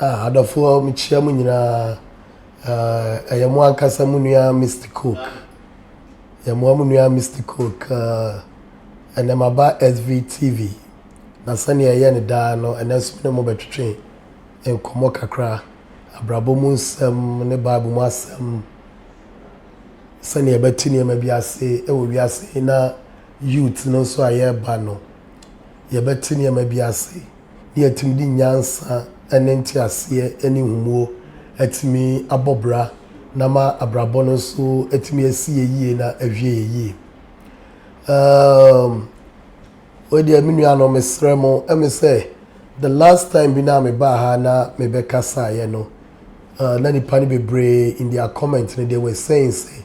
Adafo michia mu nyina ayamo ankasa mu nua Mr Cook. Yamo mu nua Mr Cook enemaba SVTV. Na sane ye ne da no enaso ne mo betwetwe enkomo kakra abrabo mu nsem ne bible mu asem sane ebetini ema biase ewo biase na youth no so aye ba no ye betini ema biase ne yatimdi nyansa enenti ase eni humuo atimi abobra na ma abrabo no so atimi asi yie na ahwie yie Odi aminu ano mesremo eme say the last time bi na me ba ha na me be kasa ye no na nipa ni bebre in their comment they were saying say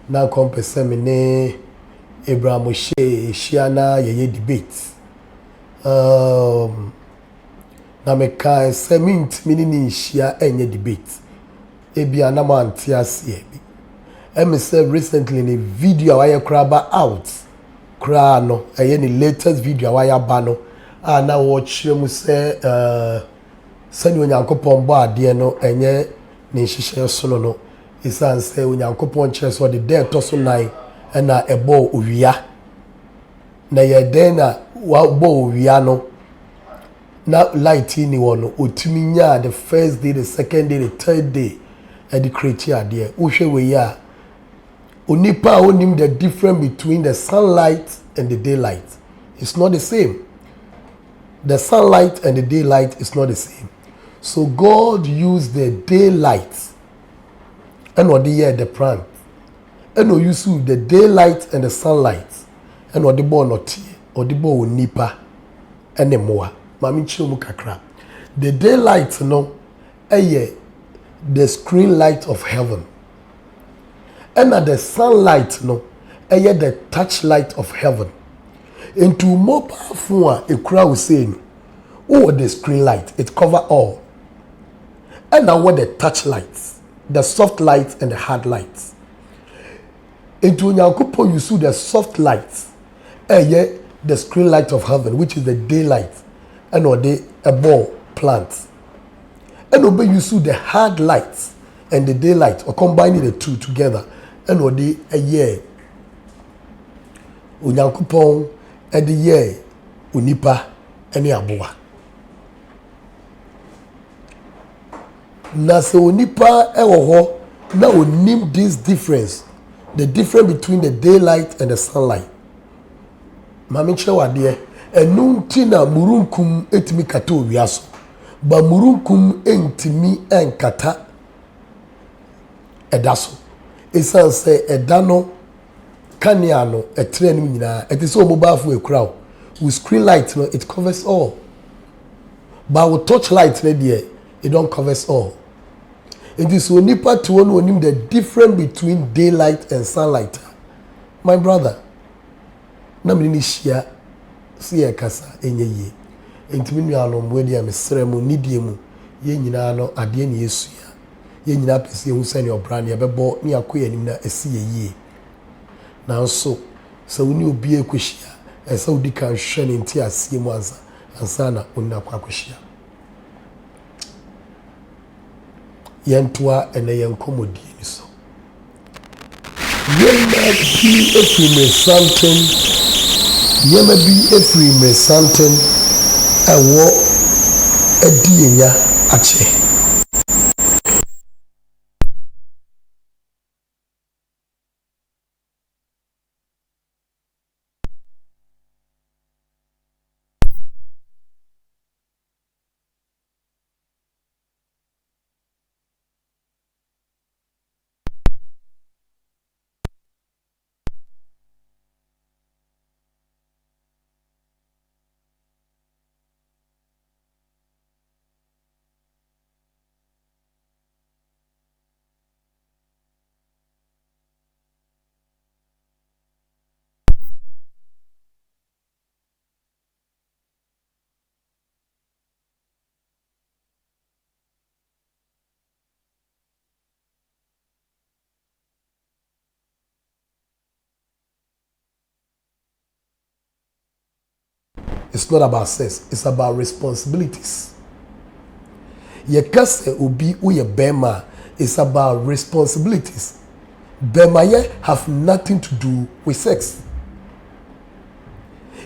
na compare me ne Abraham Shiana ye debate na me kan say mini ni shia enye debate ebia na ma ante ase bi eme say recently in a video aye kraba out kra no eye ni latest video waya ba no na wo kire mu se sani onyankopon bo ade no enye ni hihye solo no isan se onyankopon kire so de there to so nine na ebo owia na ye den na wa bo owia no na light ni wono otumi nya the first day, the second day, the third day e di create ade wo hwe we ya Onipa onim the difference between the sunlight and the daylight. It's not the same. The sunlight and the daylight is not the same. So God used the daylight and what the year the plant. And no use the daylight and the sunlight. And what the born not or the born nipa and the moa. Mami chomu kakra. The daylight no the screen light of heaven. And at the sunlight no the touch light of heaven into more powerful a crowd saying oh the screen light it cover all and now what the touch lights the soft light and the hard lights into nyankopon you see the soft light the screen light of heaven which is the daylight and or the ball plant and obey you see the hard light and the daylight or combining the two together and what the a year unyankopon and the year unipa any aboa na se unipa ewo ho na onim this difference the difference between the daylight and the sunlight mami chewa de enu ntina murunkum etimi kata owiaso ba murunkum entimi enkata edaso esan say edano kania no etre anim nyina it is so mobile for a crowd with screen light no it covers all but with touch light no there it don't covers all it is so nipa to one onim the difference between daylight and sunlight my brother na me ni hia se kasa enye ye entimi nuano mwedi ya mesremu nidie mu ye nyina no ade ne yesu ya ye nyina pese hu sane obran ya bebo ne akoya nim na esi ye yie na so se woni obi ekohia ese odi kan hwe ne nti asie mu ansa na onni akwakohia yentoa ene yenkomodi ni so yema bi efime something yema bi efime something ewo edienya ache It's not about sex, it's about responsibilities. Ye kase obi uye bema is about responsibilities. Bema ye have nothing to do with sex.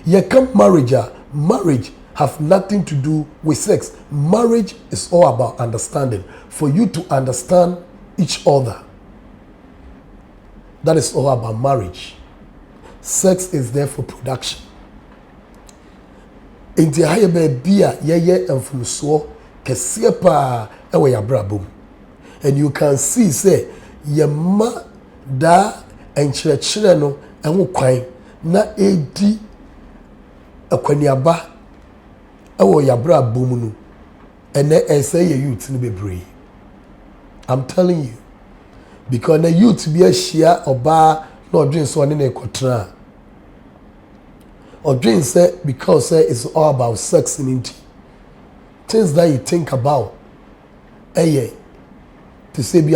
Ye come marriage have nothing to do with sex. Marriage is all about understanding. For you to understand each other. That is all about marriage. Sex is there for production. Inti haye be a ye mfumso kese pa ewe ya brabum. And you can see say ye ma da enkyerɛkyerɛ no ɛho kwan na edi akwaniaba ɛwɔ ya brabum no ene ɛsɛ ye youth no bebree. I'm telling you, because the youth be a share oba no dream so ne ekotra or dream say because it's all about sex and things that you think about to say be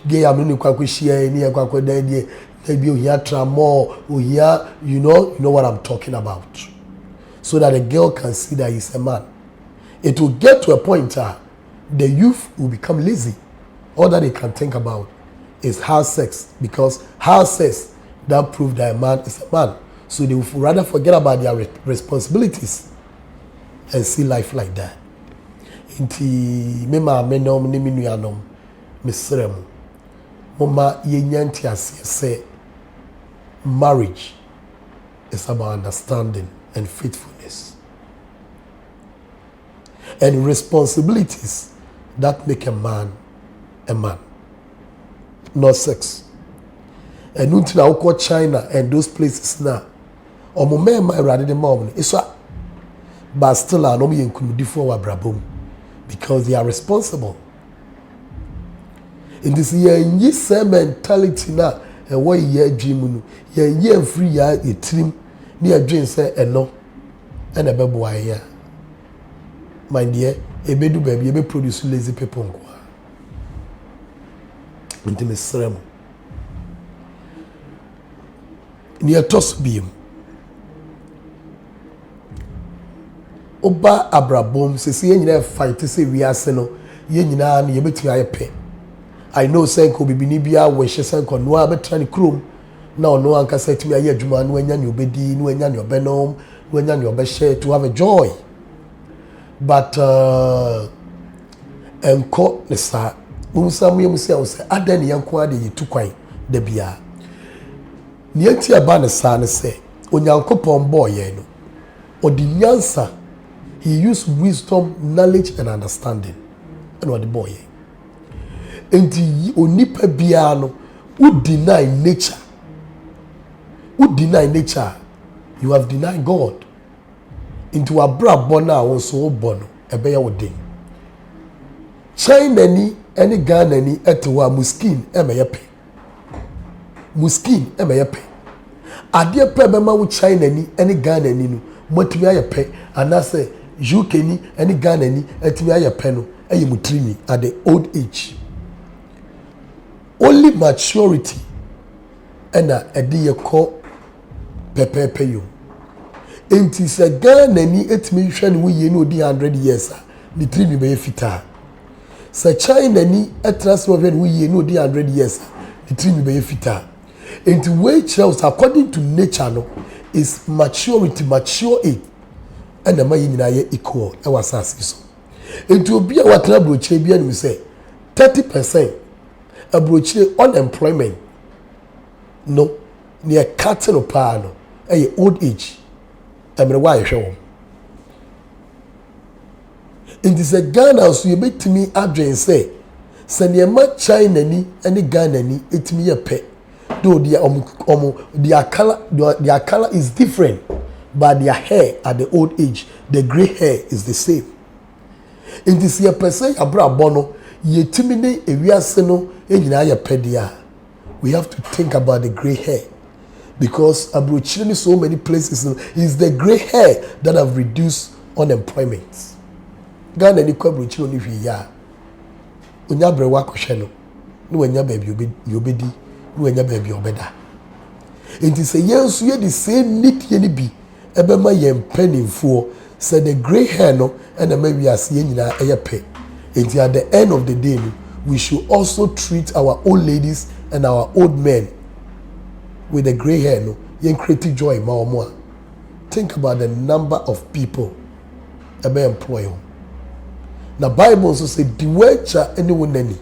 gay am no kwa share ni kwa kwa dey maybe ohia tramo ohia you know what I'm talking about, so that a girl can see that he's a man. It will get to a point the youth will become lazy. All that they can think about is hard sex, because hard sex that prove that a man is a man. So they will rather forget about their responsibilities and see life like that. Inti mema menom ni minuanom mesrem mama yenyanti asese marriage is about understanding and faithfulness and responsibilities that make a man, not sex. And until I call China and those places now, or my rather than mom, it's what, but still I know me and could before brabum because they are responsible. In this year, yes, mentality now, and what year dream, year free year, a trim near dream say, and no, and a baby here. My dear, a baby baby, a produce lazy people. Into the ceremony. Near toss beam. Oba abrabom se ye fight say we are seno ye nyina na ye betu ayepe. I know say ko bibini bia we hye say ko no abetra ne krom na ono anka say timi aye adwuma no anya ne obedi no anya ne obenom no anya ne obehye to have a joy. But enko ne sa Unsam yam say adan yanko ade yitu kwan da bia ne enti aba ne sa ne say onyankopon boy ye no odi nyansa, he used wisdom, knowledge and understanding and what the boy ye enti onipa bia no would deny nature, you have denied God. Into a bra bona also bono ebeya wodin China ni any Ghana ni etewa muskin emeyepe. Muskin emeyepe. Ade pe bema wo China ni any Ghana ni no motumi ayepe anase UK ni any Ghana ni etumi ayepe no eye mutrimi at the old age. Only maturity ena ede ye ko pepepe yo. Enti se Ghana ni etumi hwe ne wo ye no di 100 years ni trimi be fita. Se China ni etrans wo wo ye no di 100 years ni trimi be fita. Enti way chose according to nature no is maturity, mature age and ma nyina ye equal e wasase so. Enti obi a watra broche bia ni say 30% abroche unemployment no near cutting no pa no e old age. Emre wa yehwe wo. Enti se Ghana so ye betimi adwen say se ne ma China ni ene Ghana ni etimi ye pe. Though their color is different, but their hair at the old age, the gray hair is the same. In this year, per se, abra bono, ye timine ewiase no enyina ye pedia. We have to think about the gray hair, because abrochini so many places is the gray hair that have reduced unemployment. Ghana ni kwa abrochini ni hwi ya. Onya brewa kohwe no, no anya baby obedi. Wenya baby obeda. Enti se yensu ye the same need ye ni bi ebema ye mpanimfo, say the gray hair no and ma wiase ye nyina eye pe. And at the end of the day, we should also treat our old ladies and our old men with the gray hair. No, you create joy, more. Think about the number of people a be employ. Now Bible also say the wager anyone any.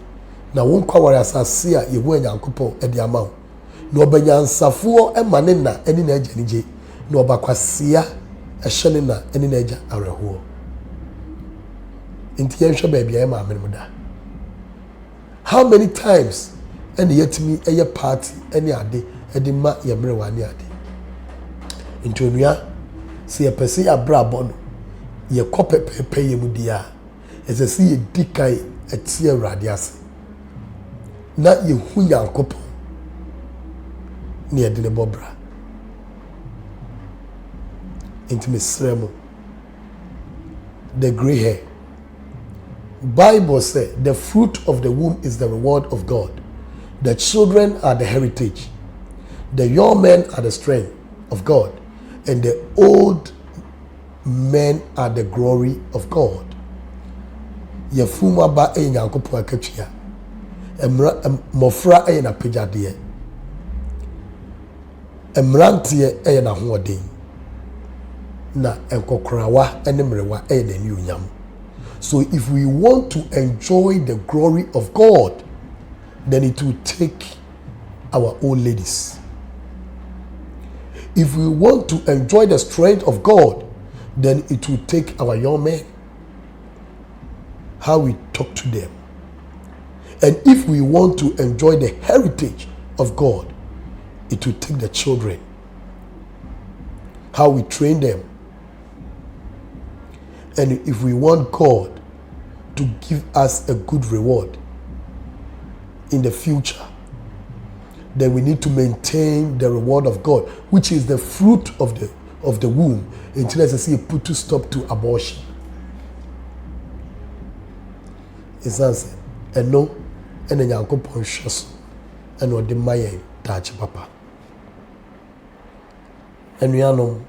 Now won kware asase a ye hu Nyankopon e de ama wo. Na obanyansafuo e mane na eni na agya nije. Na obakwasia e hyene na eni na agya areho. Inti ye hwe ba bia e ma amene da. How many times and yet me a party any ade e de ma ye mre wa ani ade. Inti onua se ye pese ya bra bono ye kopepepe ye mu dia. Ese si ye dikai etie Awurade ase. Na ye hu Nyankopon ni ye de ne bobra. Inti mesremo the gray hair. Bible says the fruit of the womb is the reward of God. The children are the heritage. The young men are the strength of God. And the old men are the glory of God. Yefuma ba e Nyankopon akatwia. Mofra e na pejade. Emrantie e na hoɔden. Na enkokorawa ene mrewa e na ni onyam. So if we want to enjoy the glory of God, then it will take our old ladies. If we want to enjoy the strength of God, then it will take our young men. How we talk to them. And if we want to enjoy the heritage of God, it will take the children. How we train them. And if we want God to give us a good reward in the future, then we need to maintain the reward of God, which is the fruit of the womb, until as I see put to stop to abortion. It's answer. And no, and then Nyankopon hweso and odi maye dachi papa. And we know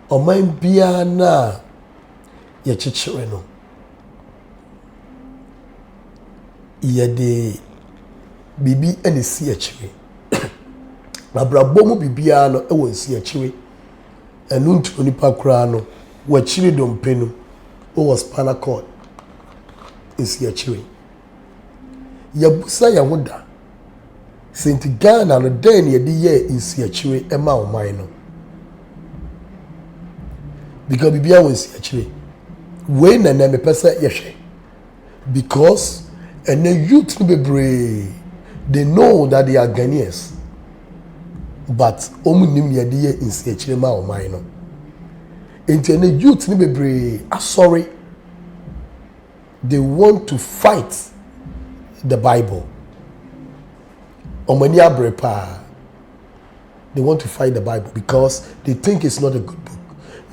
oman bia na ye chichire no. Yede bibi ene si achire. Abrabɔ mu bibia no e won si achire. Enu ntu nipa kura no wa chire dompenu o was spinal cord. Insi achire. Yabusa ya hoda. Senti Ghana no den ye di ye insi achire e ma oman no. Because bibia won si achire. We na na me pesa yehwe. Because and the youth be brave. They know that they are Ghanaians. But omunim ye di ye insi achire ma oman no. Enti the youth be brave. Sorry. They want to fight the Bible. Omani abrepa. They want to fight the Bible because they think it's not a good book.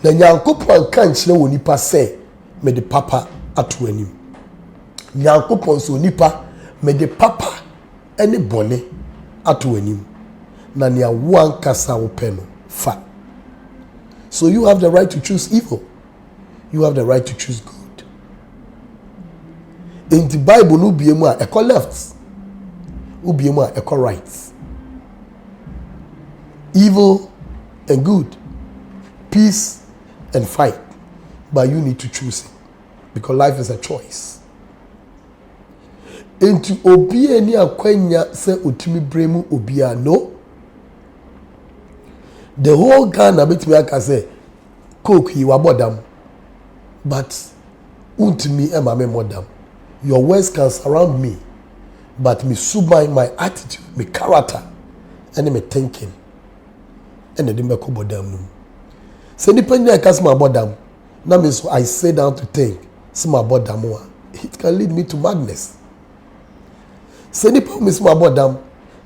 Na Nyankopon kan kire woni pa say me the papa atu anim. Nyankopon so nipa me the papa ene bone atu anim. Na nia wan kasa wo pe no fa. So you have the right to choose evil. You have the right to choose good. In the Bible, no be a echo left, no be a echo right. Evil and good, peace and fight, but you need to choose it because life is a choice. Into obia ni akwanya se utimi bremu obia no. The whole Ghana betimi aka say coke yi wabodam, but untimi e ma me modam. Your words can surround me, but me submine my attitude, my character, and my thinking. And the dimbe ko bodam no. Se nipa nya kas ma bodam, na me so I sit down to think, se ma bodam wa, it can lead me to madness. Se nipa me so ma bodam,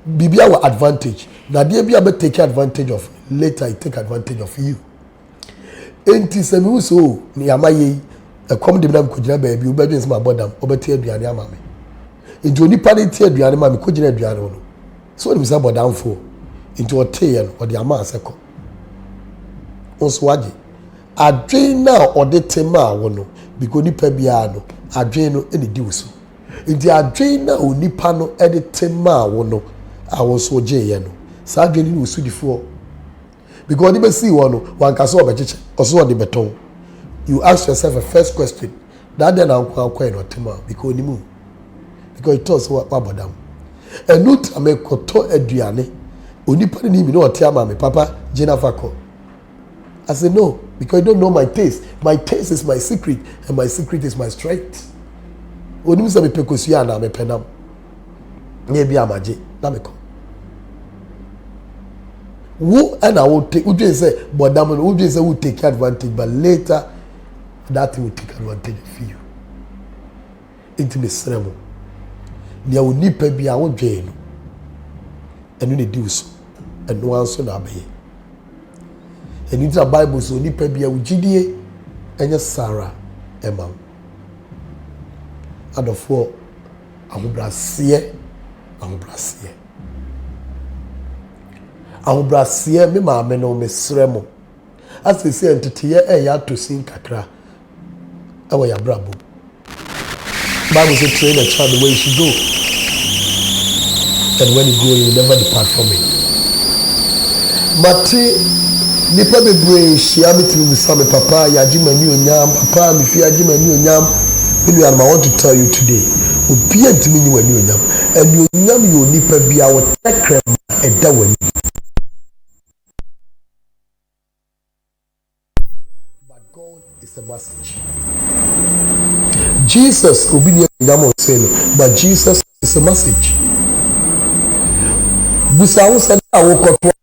bibia wa advantage. Na dia bia be take advantage of, later I take advantage of you. Enti se me so ni amaye a come the name kujina baby, obedience my bodam, obeti aduane ama me. Into onipa de tie aduane ma me kujina aduane no. So when we say bodam for into ote no or the ama aseko. Onso waje. Adwen na or de tema wo no because nipa bia no adwen no ene di wusu nti adwen na onipa no ede tema wo no a wo so gye ye no sa adwen ni wusu difo because they see one one can solve a also the beton. You ask yourself a first question. That then I'll quite not tema because you because it tells what about them. And not a me koto eduane. Only put me no tiama me papa Jena Fako. I said no, because you don't know my taste. My taste is my secret, and my secret is my strength. Only me pekusiana me penam. Maybe amaje na me ko. Who and I will take, would you say, but damn, would you say will take advantage, but later that thing will take advantage of you. Intimacy ceremony. There will need to be our jail, and you need to do so, and no one soon obey. And into the Bible, so need to be our GDA and your Sarah Emma. And of four, I will bless you, I will bless you. Ahobraseɛ me maame no me sremo asese entete ya to sin kakra ɛwɔ ya brabo Bible say train a child the way he should go and when he grow he will never depart from it mate nipa bebree hyia metimi misa me papa yaji mani onyam papa me fi yaji mani onyam I want to tell you today obi antimi ni wani onyam and onyam yo nipa bia wo tekrem ɛda wani. God is a message. Jesus will be near the but Jesus is a message. Busawu said, I woke up.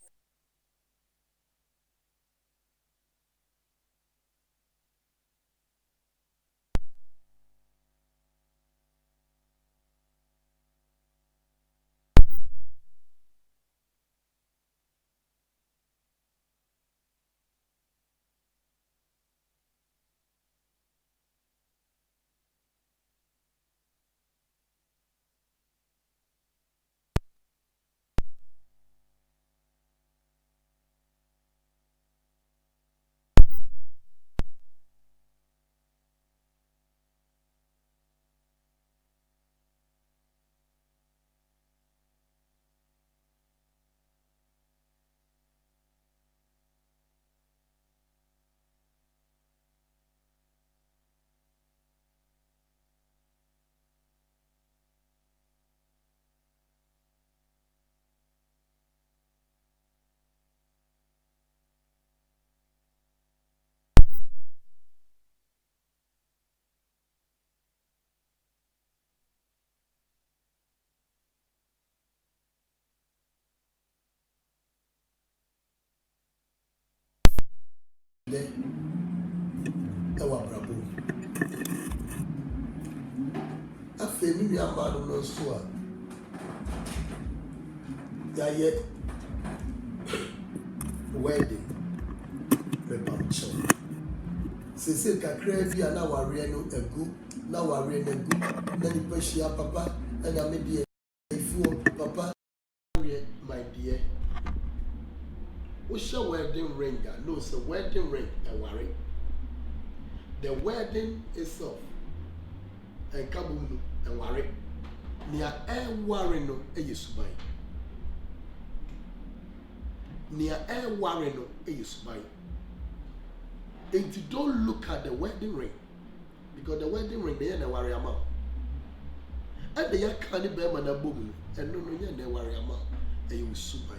Ewa brabo. Afe mi amba no so a. Ya ye wedding. Me pamcho. Sese kakra bi ana ware no egu, na ware na egu, na ni pahia papa, na me die ifuo papa my dear. What's your wedding ring? No, it's a wedding ring. A worry. The wedding itself. And kabulu and worry. Near air worry no a yusubai. Near air worry no a yusubai. And you don't look at the wedding ring. Because the wedding ring, they are worry amount. And they are canny bear man a boom. And no, they worry amount. A yusubai.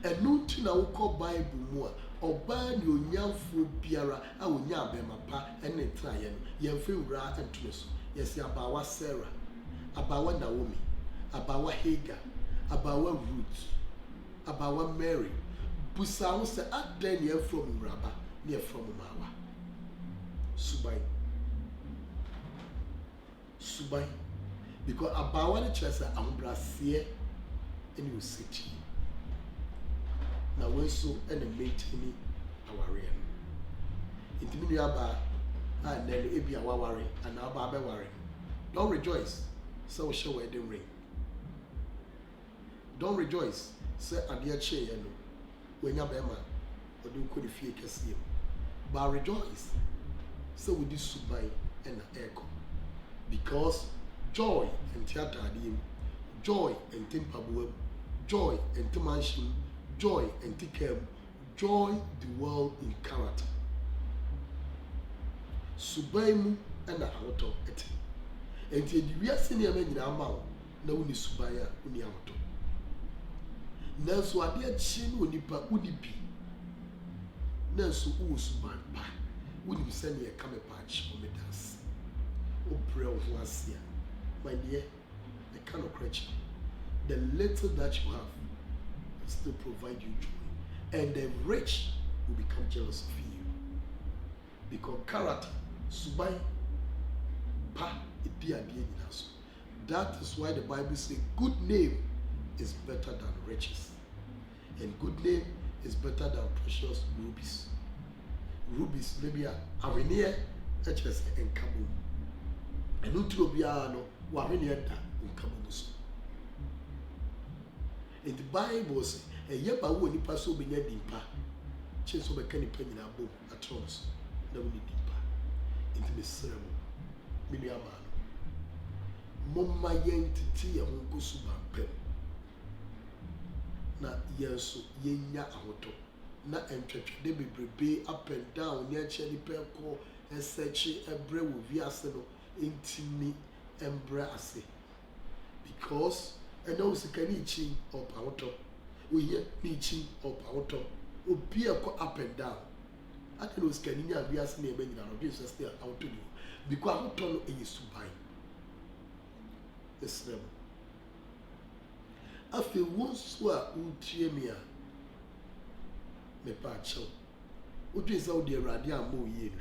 And no thing I will call Bible more or ban your young food biara. I will yam my pa and then try and you feel right and twist. Yes, about Sarah, about Naomi, about Hagar, about Ruth, about Mary. Busawu say at then near from Rabba, near from Mawa. Subai. Subai. Because about one chest I'm brasier and you sit. Na we so and maintain our real. Intimi aba and then it be our worry and our baby worry. Don't rejoice, so we show wedding ring. Don't rejoice, say a dear chair when your bema or do could feel cassim. But rejoice, so we do subai and echo. Because joy and theatre, joy and timpabuem, joy and timanshim, joy and tikem, joy the world in character. Subaimu and a auto et. And the real senior men in our mouth, no one is subaya uniauto. Nanso ade chin onipa udipi. Nanso u suban pa. Would send me a camel patch on the dance. Oh, pray of last year. My dear, I cannot crutch. The little that you have will still provide you joy. And the rich will become jealous of you. Because character, subai, pa, that is why the Bible says good name is better than riches. And good name is better than precious rubies. Rubies maybe a avenir HS and Kabum. And Utrobiano, Wavenia da in Kabus. In the Bible says, a yapa woni paso be near dimpa. Chase over canny penny in a boom at Trons. No need dimpa. Into the sermon. Maybe a man. Momma yen titi a wonko suban pen. Na yenso yenya ahoto. Na entwetwe de bebrebe up and down near cheli perko esechi ebre wo viase no intimi embre ase because eno sikani chi or pawoto we ye ni chi or pawoto obi ekọ up and down ati no sikani nya viase na ebe nyina no bi so stay out ni because ahoto no eyi suban esrem afi wonso a utie mi a me pa chao odu isa odi erade ammo ye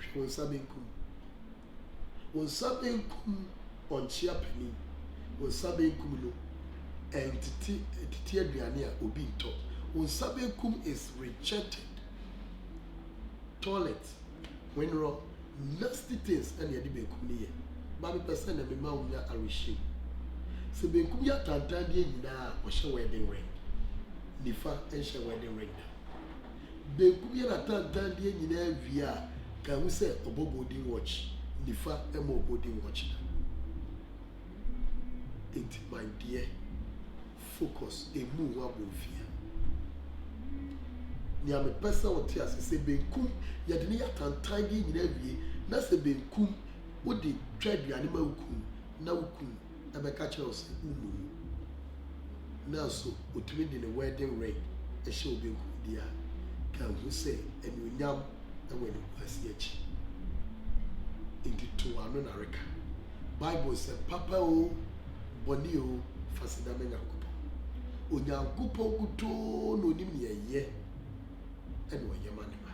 won sabenkum on chia penny won sabenkum no entity aduane a obi nto won sabenkum is rejected toilet when raw nasty things and yedi benkum ne ye ba me person na me ma unya arishi se benkum ya tantan de nyina o hye wedding ring nifa enhye wedding ring benkum ya tantan de nyina via ka hu se obobodin watch nifa emo obodin watch it my dear focus emu wa bonfia ni ame pesa wote asese benkum ya de ne ya tantan de nyina vie na se benkum wo de twaduane ma wukum na wukum abeka chelse umu na so otumi de ne wedding ring ehye obenkum dia ka hu se enunyam ewe ne kwasi achi into to anu na reka Bible say papa o boni o fasida me nyankopɔ onyankopɔ kuto no nim ne yeye ene wanyama ne ma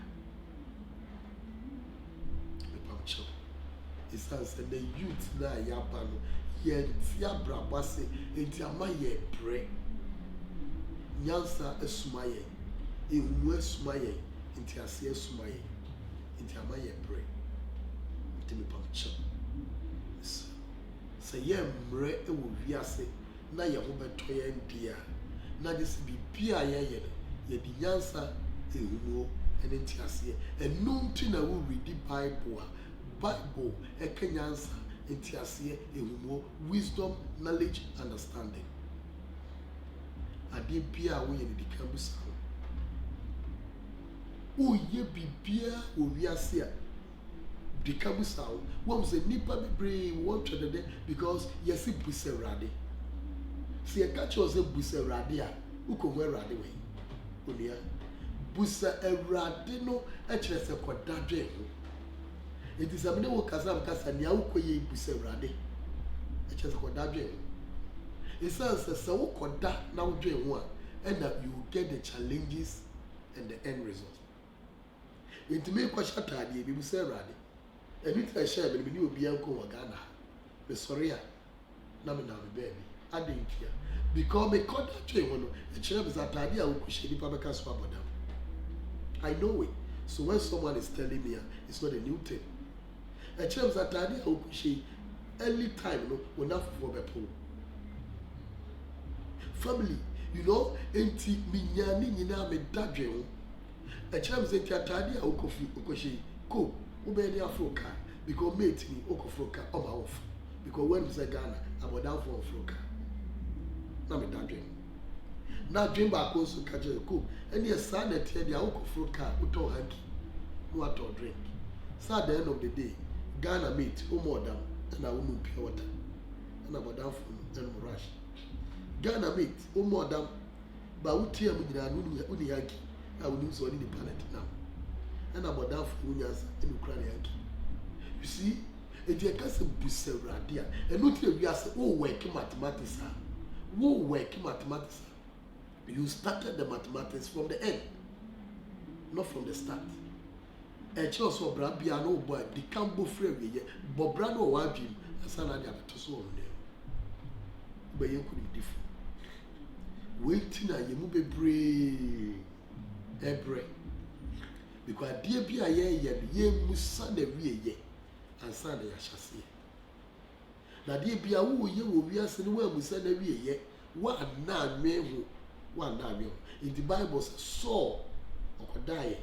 me pamcho isanse the youth na yaba no ye tia brabase enti ama ye bre nyansa esuma ye ehunu esuma ye enti ase esuma ye enti ama ye bre enti me pamcho say ye mre e wo wiase na ye ho beto ye ndia na disi bibia ye ye di nyansa ehunu ene enti ase enu nti na wo read the Bible ekenyansa enti ase ehunu wisdom knowledge understanding ade bia wo ye di kambusa wo ye bibia wo wiase a di kambusa wo say nipa bebre wo twede because yes buserade se e catch us buserade a ukohu erade we onia busa erade no e kire se kodadwe ho it is amene wo kasa nia ukoye buserade e kire se kodadwe ho it says se wo koda na wodwe ho a and that you get the challenges and the end result it me kwasha tade bi buserade eni tra share be ni obi anko wa Ghana be sorry a na me baby adentia because me call that way no e kire be zatade a wo kuhye nipa be ka so abodam I know it so when someone is telling me it's not a new thing e kire be zatade a wo kuhye early time no we na for be po family you know enti minyani nyina me dadwe ho e kire be zatade a wo kofi okohye ko Ube de Africa because mate me Okofroka or my off. Because when we say Ghana, I'm down for Africa. Now me that dream. Now dream back also catch a cook. And your son that tell the Okofroka who told hanky. What to drink. So at the end of the day, Ghana meat, more than and I will pure water. And about down for and rush. Ghana meat, more than but what tear me that only Yankee. I will lose one in the planet now. And about down for Unions in Ukraine. You see, if you can't be so radia, and not we are oh working mathematics, who working mathematics. You started the mathematics from the end, not from the start. A chance of Brabia no boy, the Cambo Free, but Brano Wajim, and Sanada to so on them. But you could be different. Waiting at you move brave, every because dear be a ye musa de ye, and Sunday I shall see. Now, dear be a woo ye will be as anywhere we said every year, one now me, one now. In the Bible says, Saul or die.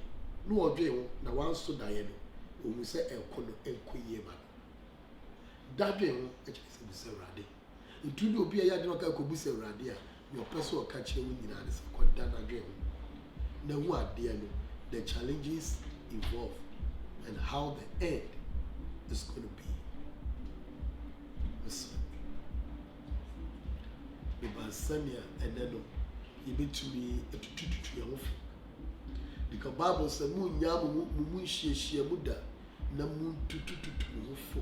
No dream, na one so die. We say, El Cono, El Quayman. That dream, it is a radi. It will be a yadroka could radia. Your person will catch you in the answer, called Dana dream. No one, dear, the challenges involved and how the end is going to be. Listen, the Bansania and then you be to me to your wife. Because Bible says, Moon Yamu, Moon she Buddha, Namun to fo.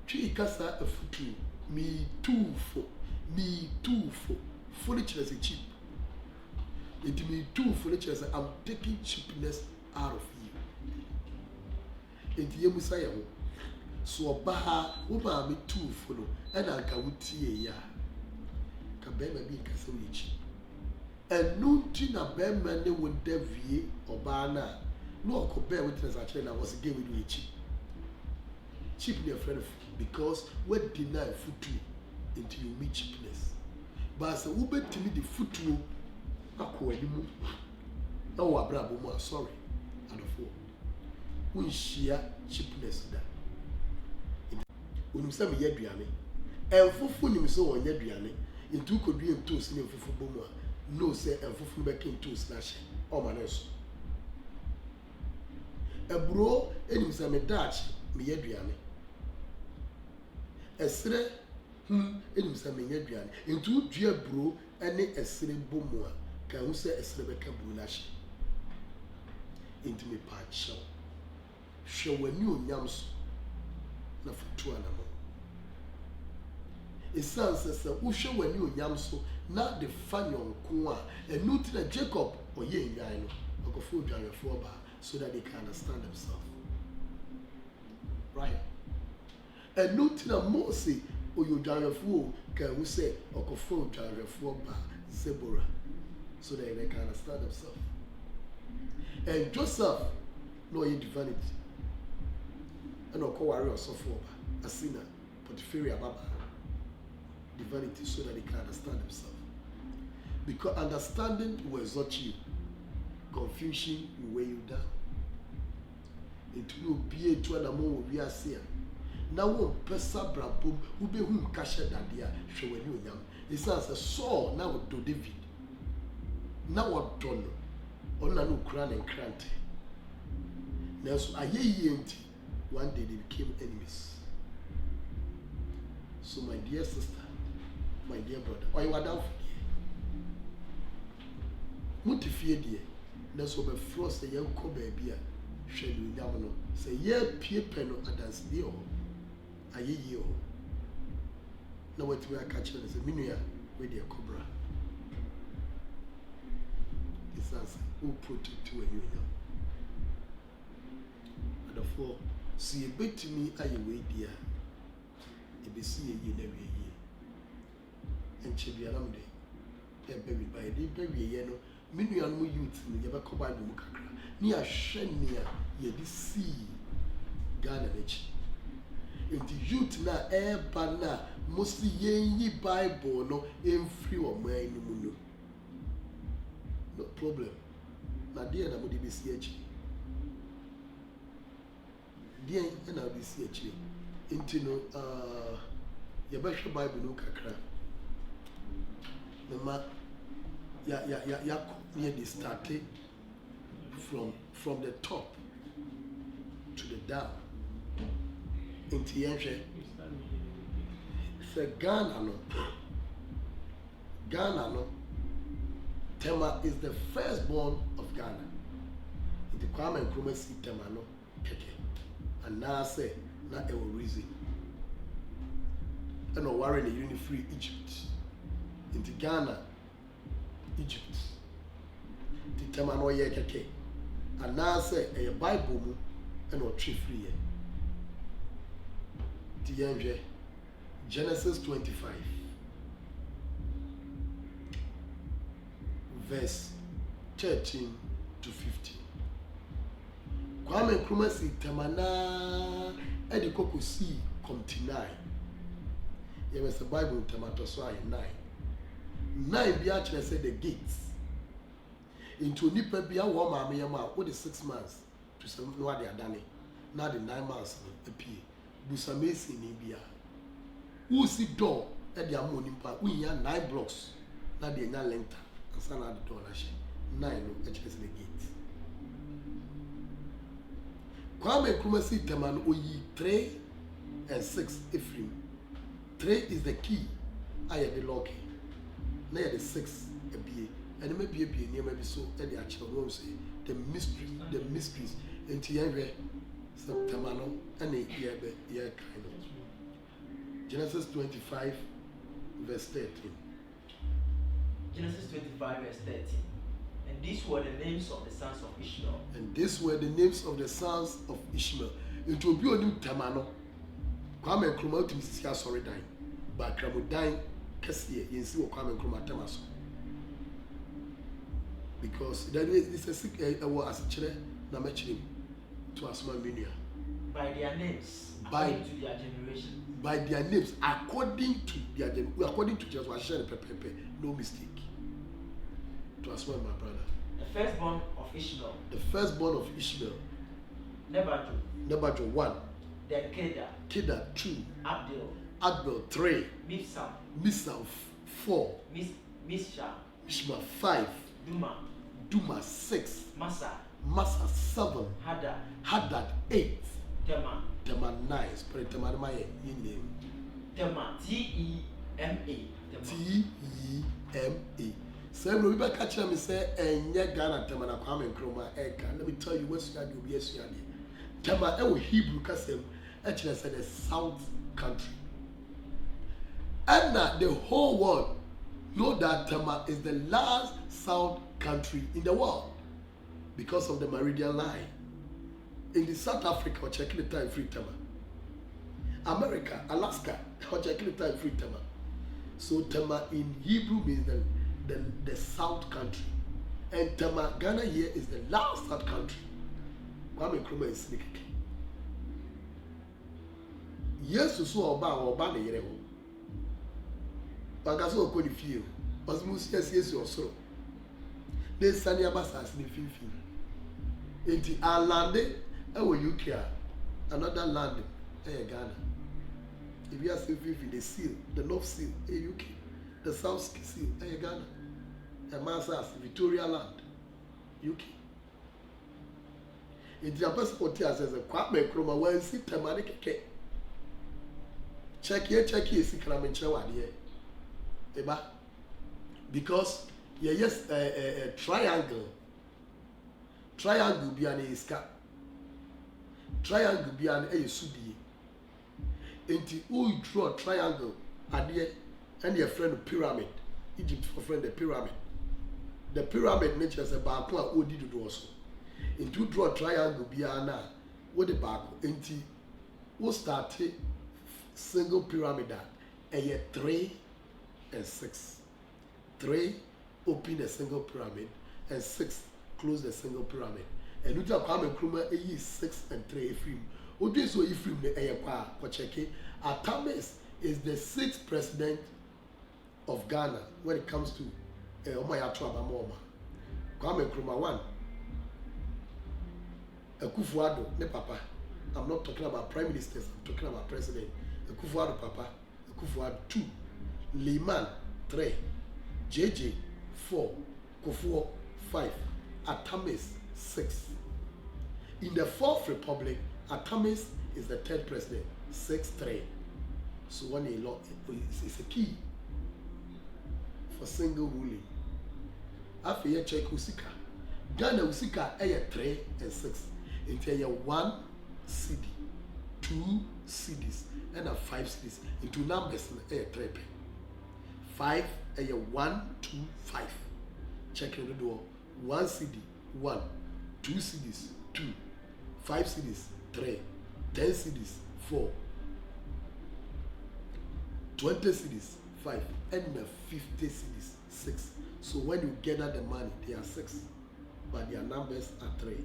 Tree Casa a foot, me too for, foolishness is cheap. It me too foolishness, I'm taking cheapness out of you. It Yemusaya. So Baha, Uma me too follow, and I can with ya. Cabema be Casawich. And no tina bear would devie or bana, no could bear witness actually I was again with cheap. Cheap near friend because we deny food until you meet cheapness. But as a Uber to me the food to Aqua anymore. No, Abrabo, sorry, and a fool. We share cheapness that. When you say me yedriane, and fufu ni so on yedriane, into could be in tools in fufu bomo. No say and fufu back in tools slash or manes. A bro, and you say me Dutch, me yedriane. A sre, and you say me yedriane. Into dear bro, and a sre bomo, can you say a srebeka brulash? Into me patch show. Show when you yams. Na futu anamo. It sounds as a usha when you yam so na the fan yon kwa and no to Jacob or ye guy no or food driver for bar so that they can understand themselves. Right? And no to Moses or you driver for can we say or food driver for bar Zebora so that they can understand themselves. And Joseph no ye divinity. And I'll call warrior so for Asina, Potipharia Baba, divinity so that they can understand themselves. Because understanding will exalt you, confusion will weigh you down. It will be a to an among we are seeing. Now, one person brabum who be whom cashed that dear, show when you young. It says a Saul now with David. Now what done? On a new crown and crante. Now, so I ye one day they became enemies. So my dear sister, my dear brother, why you are down for what if you dear? That's what my frost the young co baby shall you down. Say, yeah, peer pen or dance dear. Are ye? Now what we are catching is a minia with your cobra. This answer who protect to a new young. And therefore, see a bit to me, I away, dear. If you see a year, every year. And Chibiaram day, a baby by a day, baby, yellow, many animal youths in the Yabacoba Mukakra, near Shenia, ye the sea, Ganage. In the youth na air banner, mostly ye Bible, no, in free or mine, no problem. My dear, I would be CH. deɛ ɛna ɔde si akyire nti no yɛbɛhwɛ bible no kakra mema yakɔ near the started from the top to the down nti yɛnhwɛ sɛ Ghana no Tema is the firstborn of Ghana. Nti Kwame Nkrumah si Tema no keke anaasɛ na ɛwɔ reason ɛna ɔware ne yere free Egypt nti Ghana Egypt nti Tema no ɔyɛ keke anaasɛ ɛyɛ Bible mu ɛna ɔtwe free yɛ nti yɛnhwɛ Genesis 25 verse 13 to 15. Kwame Nkrumah si Tema na ɛde kɔkɔ si Committee 9. Yɛwɛ sɛ Bible Tema to so ayɛ 9. 9 bi akyerɛ sɛ the gates. Into nipa bi awɔ maame yɛ ma wo de 6 months to 7 no ade adane na de 9 months no apie. Busamesi ni bia. Wo si door ɛde amo nipa wo nya 9 blocks na de nya length. Sana the door na she 9 no ɛkyerɛ sɛ the gate. Kwame Nkrumah si Tema no oyi 3 and 6 Ephraim. 3 is the key. Ayɛ the lock. Na yɛ the 6 ebie. Ɛne ma bie nneɛma bi so ɛde akyerɛ no sɛ the mysteries. Enti yɛhwɛ sɛ Tema no ɛne yɛ kind of Genesis 25 verse 13. Genesis 25 verse 13. And these were the names of the sons of Ishmael. And these were the names of the sons of Ishmael. It will be on Tema no. Kwame Nkrumah to Mrs. Sorry dying. But Kramudain Kessie, you see what Kwame Nkrumah Tema so. Because that is a sick as a chile, Namachim to Asma Minia. By their names, according to their generation. By their names, according to their generation. According to just what no mistake. To Asma, my brother. The firstborn of Ishmael. The firstborn of Ishmael. Nebajo 1. Then Kedar 2. Abdul 3. Mibsam 4. Mishma 5. Duma 6. Massa 7. Hadad 8. Tema 9. Spirit Tema Maye in name. Tema T-E-M-A. T-E-M-A. So we back catch me say enye Ghana Tema na Kwame Nkrumah eka. Let me tell you what you do yes you Tema e Hebrew kasem actually said the South country. And the whole world know that Tema is the last South country in the world because of the meridian line. In the South Africa, or check the time free Tema. America, Alaska, or check the time free Tema. So Tema in Hebrew means the South country. And Tema, Ghana here is the last South country. Kwame Nkrumah is sneaky. Yes, so oba ne yere ho. Bagaso ko ni fie. Osmus yes osoro. De sani abasas ni finfin. Enti a lande ewo UK another land Ghana. If you are saying the seal, the North Seal, UK, the South Seal, Ghana, and Massas, Victoria Land, UK. It's your passport as a Kwame Nkrumah when see Tema keke. Check here, see Kramen Chewa here. Eba. Because yes, a triangle be an iska. Triangle be an sudi. Enti who draw a triangle adie and your friend pyramid. Egypt for friend the pyramid. The pyramid nature is a back one odi do also. Enti draw a triangle be an what the back enti who started single pyramid a 3 and 6. 3 open the single pyramid and 6 close the single pyramid. And you just Kwame Nkrumah 6 and 3 Ephraim. Odu so Ephraim ne eyekwa ko cheke. Atamis is the 6th president of Ghana when it comes to Omoyato Abamoma. Kwame Nkrumah 1. Akufo-Addo ne papa I'm not talking about prime ministers, I'm talking about president. Akufo-Addo papa, Akufo-Addo 2, Liman 3, JJ 4, Kufuor 5, Atamis 6. In the Fourth Republic, Atamis is the third president, 6-3. So one a lot is a key for single ruling. After you check Usika, Ghana Usika 3 and 6. Into 1 CD, 2 CDs, and 5 CDs. Into numbers 3. 5 1, 2, 5. Check the door. 1 CD, 1, 2 CDs, 2, 5 CDs, 3, 10 CDs, 4, 20 CDs, 5, and 50 CDs, 6. So when you gather the money, they are 6, but their numbers are 3.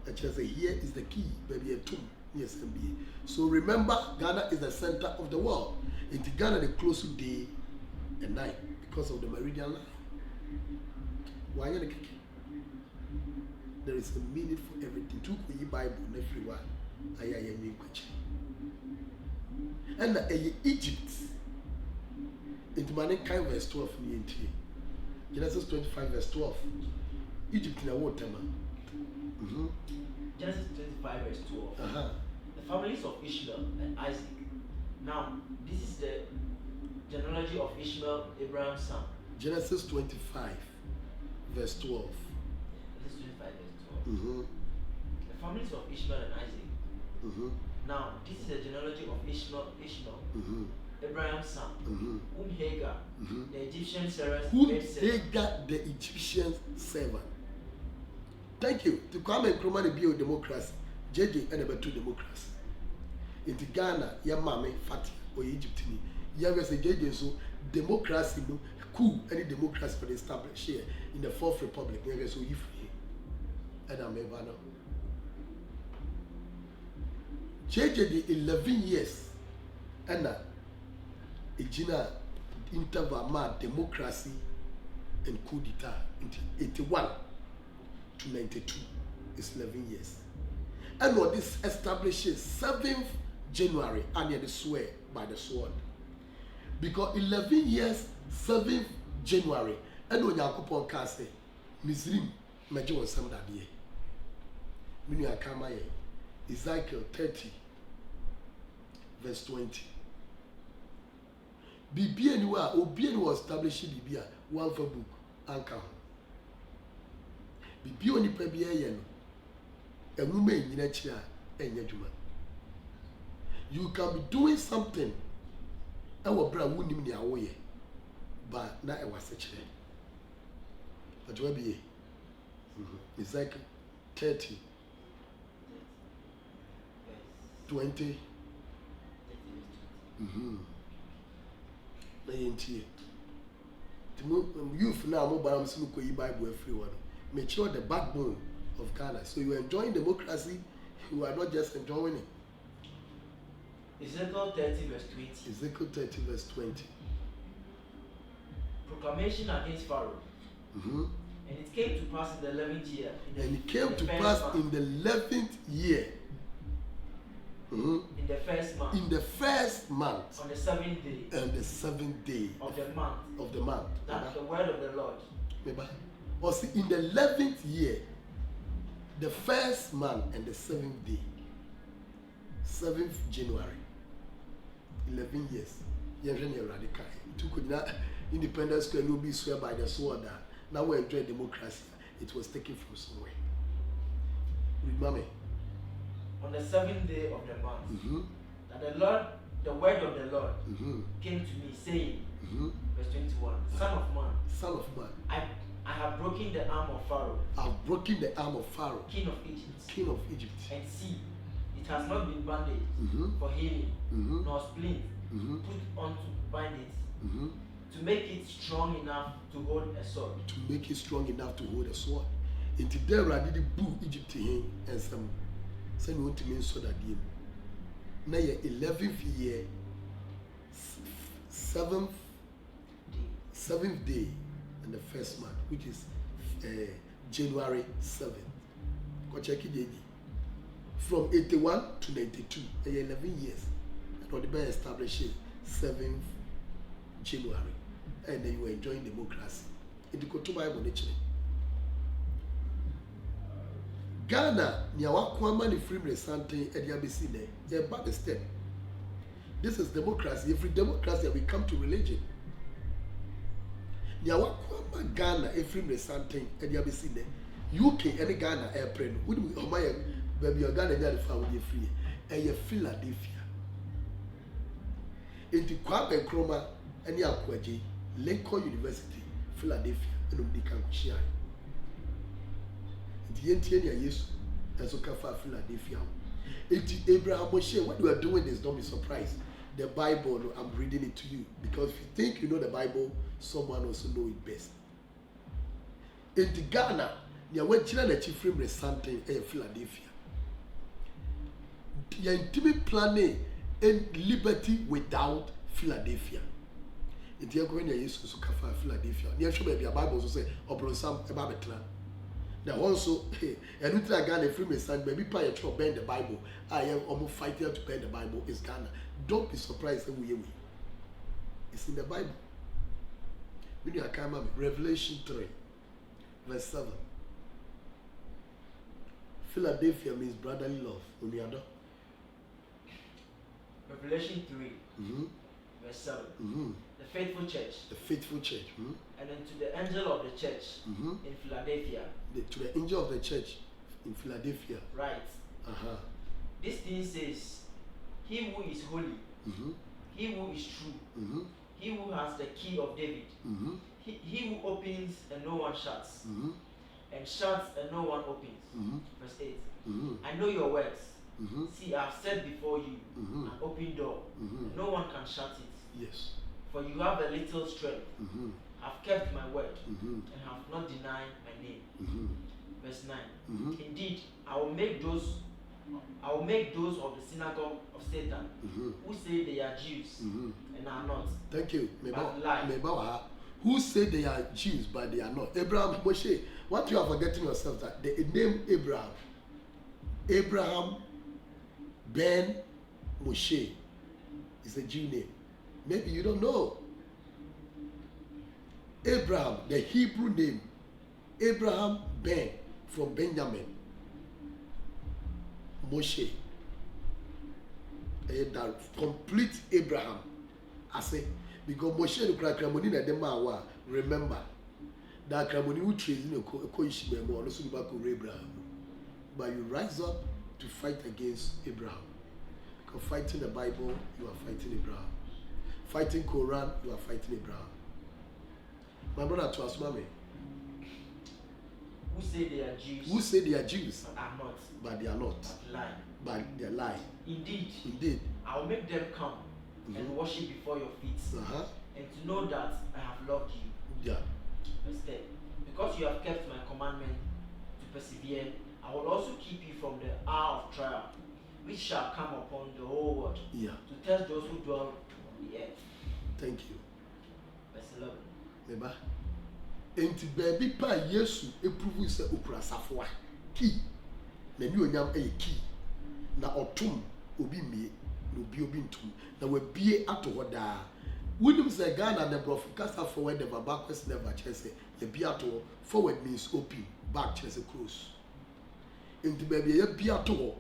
And just say here is the key, baby, a 2. Yes, MBA. So remember, Ghana is the center of the world. In Ghana, they close to day and night because of the meridian line. Why are you there is a meaning for everything. To the Bible, everyone. And Egypt, in Mankind verse 12, Genesis 25 verse 12. Egypt in a water man. Genesis 25 verse 12. The families of Ishmael and Isaac. Now, this is the genealogy of Ishmael, Abraham's son. Genesis 25 verse 12. Genesis 25 verse 12. The families of Ishmael and Isaac. Now, this is the genealogy of Ishmael, Abraham's son, whom Hagar, the Egyptian servant, Hagar, the Egyptian servant. Thank you. To come and Nkrumah the bio democracy, JJ and about 2 democracy. In Ghana, your mommy, Fatih, or Egypt, you have a JJ so democracy, no cool any democracy for the established here in the Fourth Republic. You have so if and I'm ever now. JJ the 11 years and a interval ma democracy and coup d'etat into 81 to 92 is 11 years. And what this establishes 7th January and they swear by the sword. Because 11 years 7th January and when Yakupon can say Mizrim Major was some that year. Minu Akamaye Ezekiel 30 verse 20. Bibia niwa Obian was established Bibia one for book anchor. Bibia oni pebia yen no enwuma nyina chi a enya dwuma. You can be doing something and what bra wunim ni awoye but na e wase kire. But you be Ezekiel 30 20 na yentie youth now mobile am sinu koyi Bible everyone make sure the backbone of Ghana. So you are enjoying democracy, you are not just enjoying it. Ezekiel 30 verse 20. Ezekiel 30 verse 20. Proclamation against Pharaoh. And it came to pass in the 11th year. And it came to pass in the 11th year. In the first month. In the first month. On the 7th day. And the 7th day. Of the month. Of the month. That's the word of the Lord. Or see, in the 11th year, the first month and the 7th day. 7th January. 11 years. Radical. Independence Square will be swear by the sword. Now we enjoy democracy. It was taken from somewhere. Remember. On the 7th day of the month, that the word of the Lord came to me, saying, verse 21, Son of man, I have broken the arm of Pharaoh. I've broken the arm of Pharaoh, king of Egypt. King of Egypt. And see, it has not been bandaged for healing, nor splint put on to bind it, to make it strong enough to hold a sword. To make it strong enough to hold a sword. Into there, I did boo Egypt and some. Send you to me so that you now 11th year 7th day and the first month, which is January 7th. Go check it. from 81 to 92 11 years and on the best established 7th January and then you were enjoying democracy in the Bible actually. Ghana nia wakwama ni free resante ediabesi ne ye back the step. This is democracy. Every democracy we come to religion. Nia wakwama Ghana every resante ediabesi ne UK any Ghana airplane would we omaya baby your Ghana nya found you free e Philadelphia into Kwame Nkrumah any akwaje Lincoln University Philadelphia and we can share the NTN yes and so Kafa Philadelphia. It's Abraham Moshe. What you are doing is don't be surprised. The Bible, I'm reading it to you because if you think you know the Bible, someone also know it best. In the Ghana, you are watching the chief frame something in Philadelphia. You are intimate planning and liberty without Philadelphia. In the Ghana, yes, so Kafa Philadelphia. You should be a Bible also say Obron Sam Ebabetla. Now also, and you try Ghana free me son, baby pay to bend the Bible. I am almost fighting to bend the Bible is Ghana. Don't be surprised that we. It's in the Bible. When you come up, Revelation 3, verse 7. Philadelphia means brotherly love. Revelation 3, verse 7. The faithful church. The faithful church. And then to the angel of the church in Philadelphia. To the angel of the church in Philadelphia. Right. This thing says, he who is holy, he who is true, he who has the key of David, he who opens and no one shuts, and shuts and no one opens. Verse 8. I know your works. See, I have set before you an open door. No one can shut it. Yes. For you have a little strength, have kept my word, and have not denied my name. Verse 9. Indeed, I will make those of the synagogue of Satan who say they are Jews and are not. Thank you. But lie. Who say they are Jews but they are not. Abraham Moshe. What you are forgetting yourself that the name Abraham Ben Moshe is a Jew name. Maybe you don't know. Abraham, the Hebrew name, Abraham Ben from Benjamin. Moshe. That complete Abraham. I say, because Moshe the Kramoni na dema remember that Kramoni who trains in a co-ishime more also back to Abraham. But you rise up to fight against Abraham. Because fighting the Bible, you are fighting Abraham. Fighting Quran, you are fighting Abraham. My brother to us, mommy. Who say they are Jews? Who say they are Jews? But are not. But they are not. But lie. But they lie. Indeed. I will make them come and worship before your feet, and to know that I have loved you. Yeah. Verse 10. Because you have kept my commandment to persevere, I will also keep you from the hour of trial, which shall come upon the whole world, to test those who dwell on the earth. Thank you. Verse 11. Remember? Enti baby pa Yesu eprove se okura safoa key na ni onyam e key na otum obi mie na obi ntum na wabie ato hoda wonim se Ghana the brof kasa forward never backwards never chese ye bie ato forward means open back chese close enti baby ye bie ato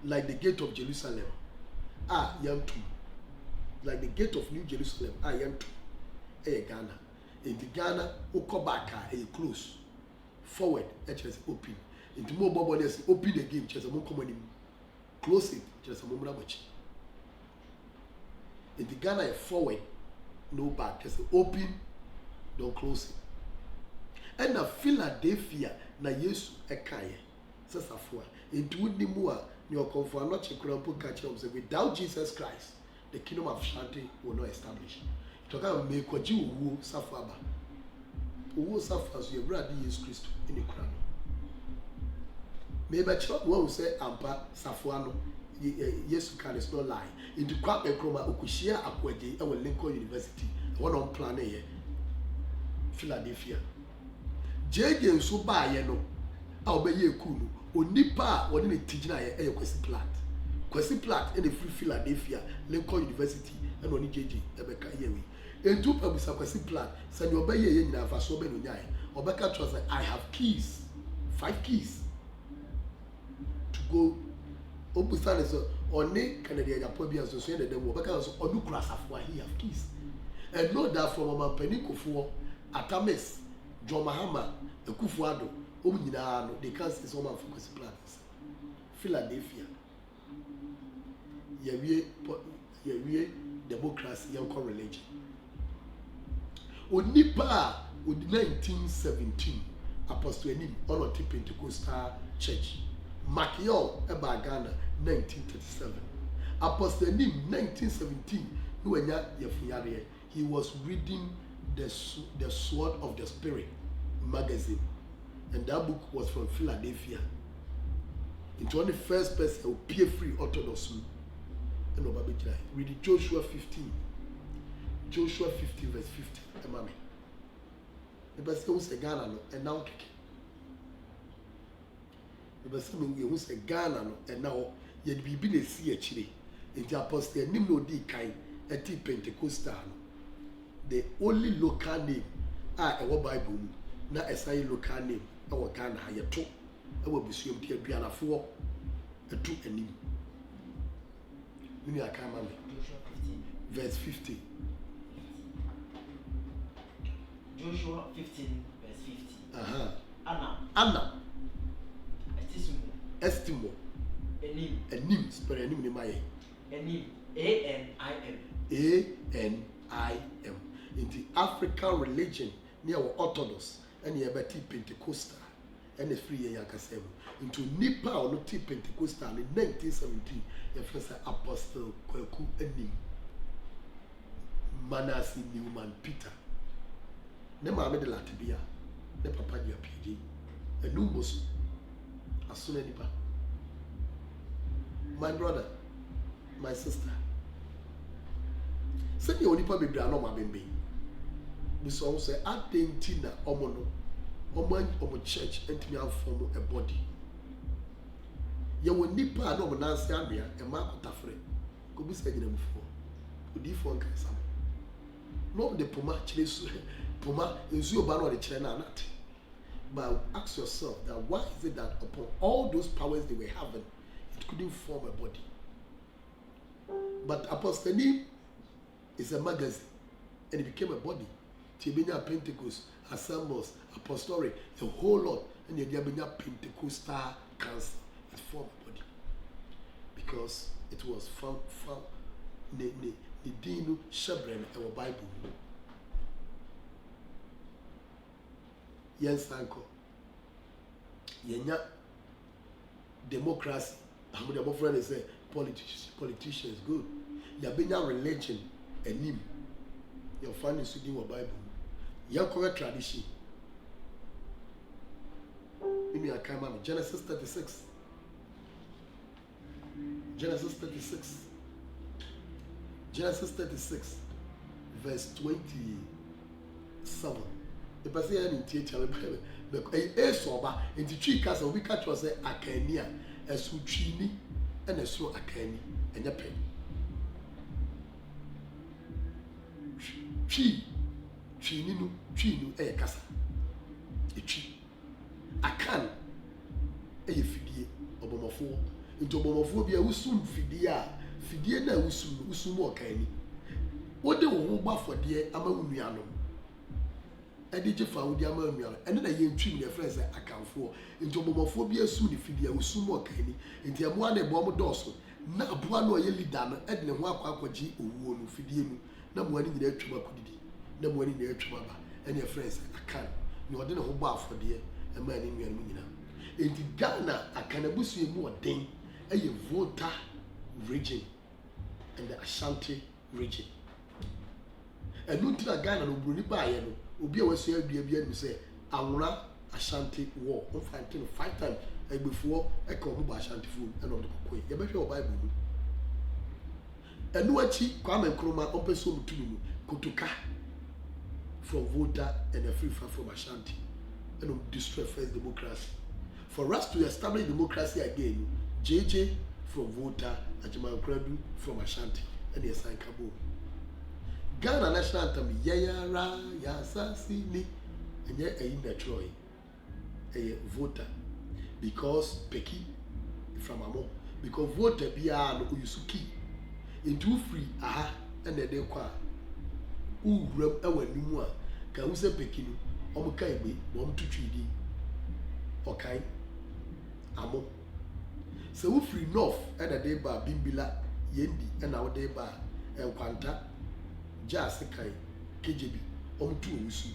like the gate of Jerusalem yantum like the gate of New Jerusalem yantum Ghana. In the Ghana, Okobaka, a close, forward, just open. Into more bubbles, open again, just a more common. Close it, just a moment. In the Ghana, forward, no back, just open, don't close it. And the Philadelphia, na Yesu ekaye, sasafua. Into the mua, your comfort, not your crampo catch up. Without Jesus Christ, the kingdom of Shanti will not establish. Toka me kwaji uwo safa aba uwo safa so yebra de Yesu Kristo ene kura no me ba chiro wo say ampa safo ano Yesu can is not lie into kwa Nkrumah okuhia akwaje e wo Lincoln University one on plan here Philadelphia jeje nso ba ye no a obeye ku no onipa a wɔde ne ti gyina yɛ Kwesi Platt ɛna free Philadelphia Lincoln University ɛna ɔne JJ ɛbɛka yɛ wi etu pabusa Kwesi Platt sɛ nea ɔbɛyɛ yɛ nyinaa fa so ɔbɛ no nyae ɔbɛka kyerɛ sɛ I have keys 5 keys to go obusa ne sɛ ɔne Kennedy Agyapong bi asosɔ yɛ dɛdɛ mu ɔbɛka sɛ ɔno kura asafo a he have keys and know that from ɔmampanin Kufuor Atamis John Mahama Akufo-Addo ɔmo nyinaa no they can say sɛ ɔmo afɔ Kwesi Platt Philadelphia yɛwie democracy yɛnkɔ religion onipa a odi 1917 apostle anim ɔnɔte Pentecostal church Makiel ɛbaa Ghana 1937 apostle anim 1917 no wanya yɛfunyareɛ he was reading the Sword of the Spirit magazine and that book was from Philadelphia into the first person who peer free Orthodox and Obabe Jai. Read Joshua 15 verse 50 emame the best who say Ghana no and now keke the best who say Ghana no and now yet be na si akire into apostle nim no di kan eti Pentecostal no the only local name ɛwɔ Bible mu na ɛsan local name ɛwɔ Ghana ha yɛto ɛwɔ bisuam ti aduanafoɔ ɛto anim Mini akama me. Joshua 15. Verse 50. Joshua 15 verse 50. Anna. Estimo. Enim. Spell enim ni maye. Enim. A-N-I-M. A-N-I-M. In the African religion near Orthodox and near Betty Pentecostal and the free yakasem into Nipa or not Pentecostal in 1917 your first apostle Kweku Enim Manasi Newman Peter ne maame de latibia ne papa dia PG enumos asuna nipa my brother my sister send your nipa bebre no ma bembe bi so say adentina omo no omo church entimi form a body ye won nipa na omo nanse anua e ma kotafre ko bi se ginamfo odi fo nka sam no the puma chilesu puma enzu oba no de chire na anate but ask yourself that why is it that upon all those powers they were having it couldn't form a body but apostolic is a magazine and it became a body Tibenya Pentecost assembles apostolic a whole lot and the Diabenya Pentecostal council it formed a body because it was found the dinu shebren our Bible yen sanko yenya democracy how the friend say politicians good yabenya religion enim your family studying our Bible your correct tradition in your camera Genesis 36 verse 27 the person in theater the soba in the tree castle we catch was akania esutwini and esu akani enya pen twini no kasa etwi akan fidie obomofo nti obomofo bia usum fidie na usum okani wode wo ho gbafode ama unuanom ade je fa wode ama unuanom ene na yentwi ne friends akanfo nti obomofo bia su ne fidie usum okani nti aboa na ebo mo doso na aboa na oye leader no ede ne ho akwaji owuo no fidie mu na mo ani nyina atwa makudidi na mo ani nyina atwa ba ene friends akan ne ode ne ho gbafode ama ani nuanom nyina enti Ghana akanabusu emu oden eye Volta region and the Ashanti region and nuntina Ghana no bruni ba ye no obi a wasu adua bia no say Anwura Ashanti war on fight 5 times before e ka omo ba Ashanti fu and on the kokoi ye behwe o Bible mu enu achi Kwame Nkrumah opeso mutumi mu Kotoka from Volta and a free from Ashanti and destroy first democracy for us to establish democracy again, JJ from Volta, Ajimankradu from Ashanti, and the San Cabo. Ghana national anthem, Yayara, Yasasini, and yet a Troy, a Volta, because Peki from Amo, because Volta Bian Uyusuki, into free, aha, and the Dequa. Ooh, rub our Lumua, can we say Pekinu, Omokaibe, Bom to Tridi, okay, Amo. So we free north and a day bar Bimbila, Yendi, and our day bar, and Quanta, Jasekai, KJB, Omtu Usu,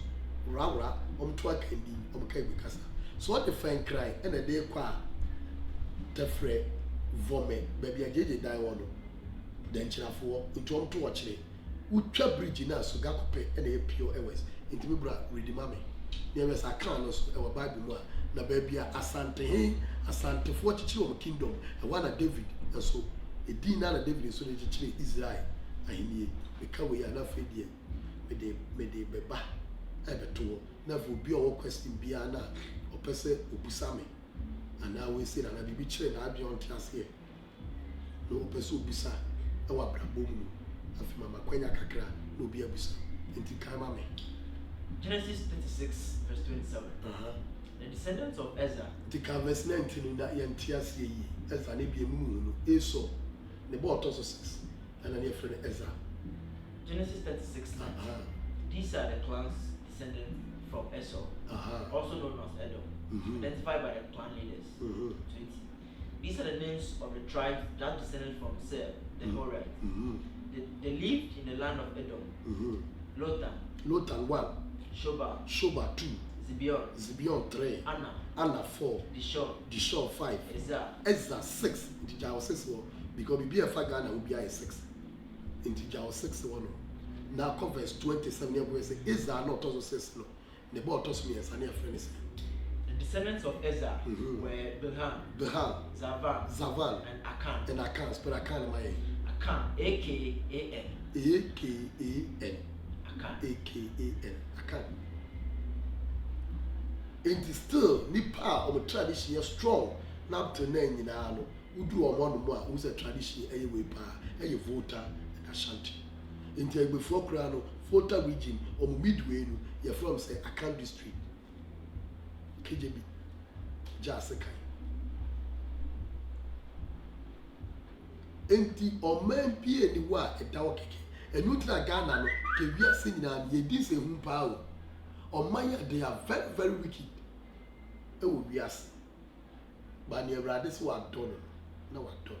Rawa, Omtua Kendi, Omkabikasa. So what the fine cry and a day qua, the fre, vomit, baby, a JJ die one, then Chinafor, into Omtu watch it. Ucha bridge na so gakope and a pure airways into me bra ready mame there was a crown also our Bible na baby asante for chichi of kingdom and one David and so a dinner na David so the chichi Israel ahini because we are not fed here me de beba ebeto na for be our question bia na opese obusame and now we say na bibi chire na abion tiase here no opese obusa e wa brabo mu afi mama kwenya kakra no bi abusa enti kai mame Genesis 36 verse 27. The descendants of Ezra. The verse 19 na yantiase yi Ezra ne bi emu no Esau ne bo otoso 6 and na friend Ezra. Genesis 36. These are the clans descended from Esau, also known as Edom, identified by the clan leaders. 20. These are the names of the tribes that descended from Seir, the Horites. They lived in the land of Edom. Lotan 1. Shobal 2. Zibeon 3. Anna 4. Dishon 5. Ezra 6. Into 6 because we be a Ghana will be a 6. Into 6 1. Now come verse 27 here say Ezra not also 6 no. The boy told me as a friend. The descendants of Ezra were Bilhan, Zavan, and Akan. Spell Akan my Akan, A-K-A-N. A-K-A-N. A-K-A-N. Akan. It is still nipa of a tradition strong. Now to name in Ano, who do a one more who's a tradition a way pa, a voter and Ashanti. Until before Krano, Volta region or Midway, you're from say Akan district. KJB. Jasekai. Enti o man pie ni wa edawo keke enu tira Ghana no ke wi ase nyina ye di se hu pa o o man ya they are very very wicked e wo wi ase ba ni Awurade se wa don na wa don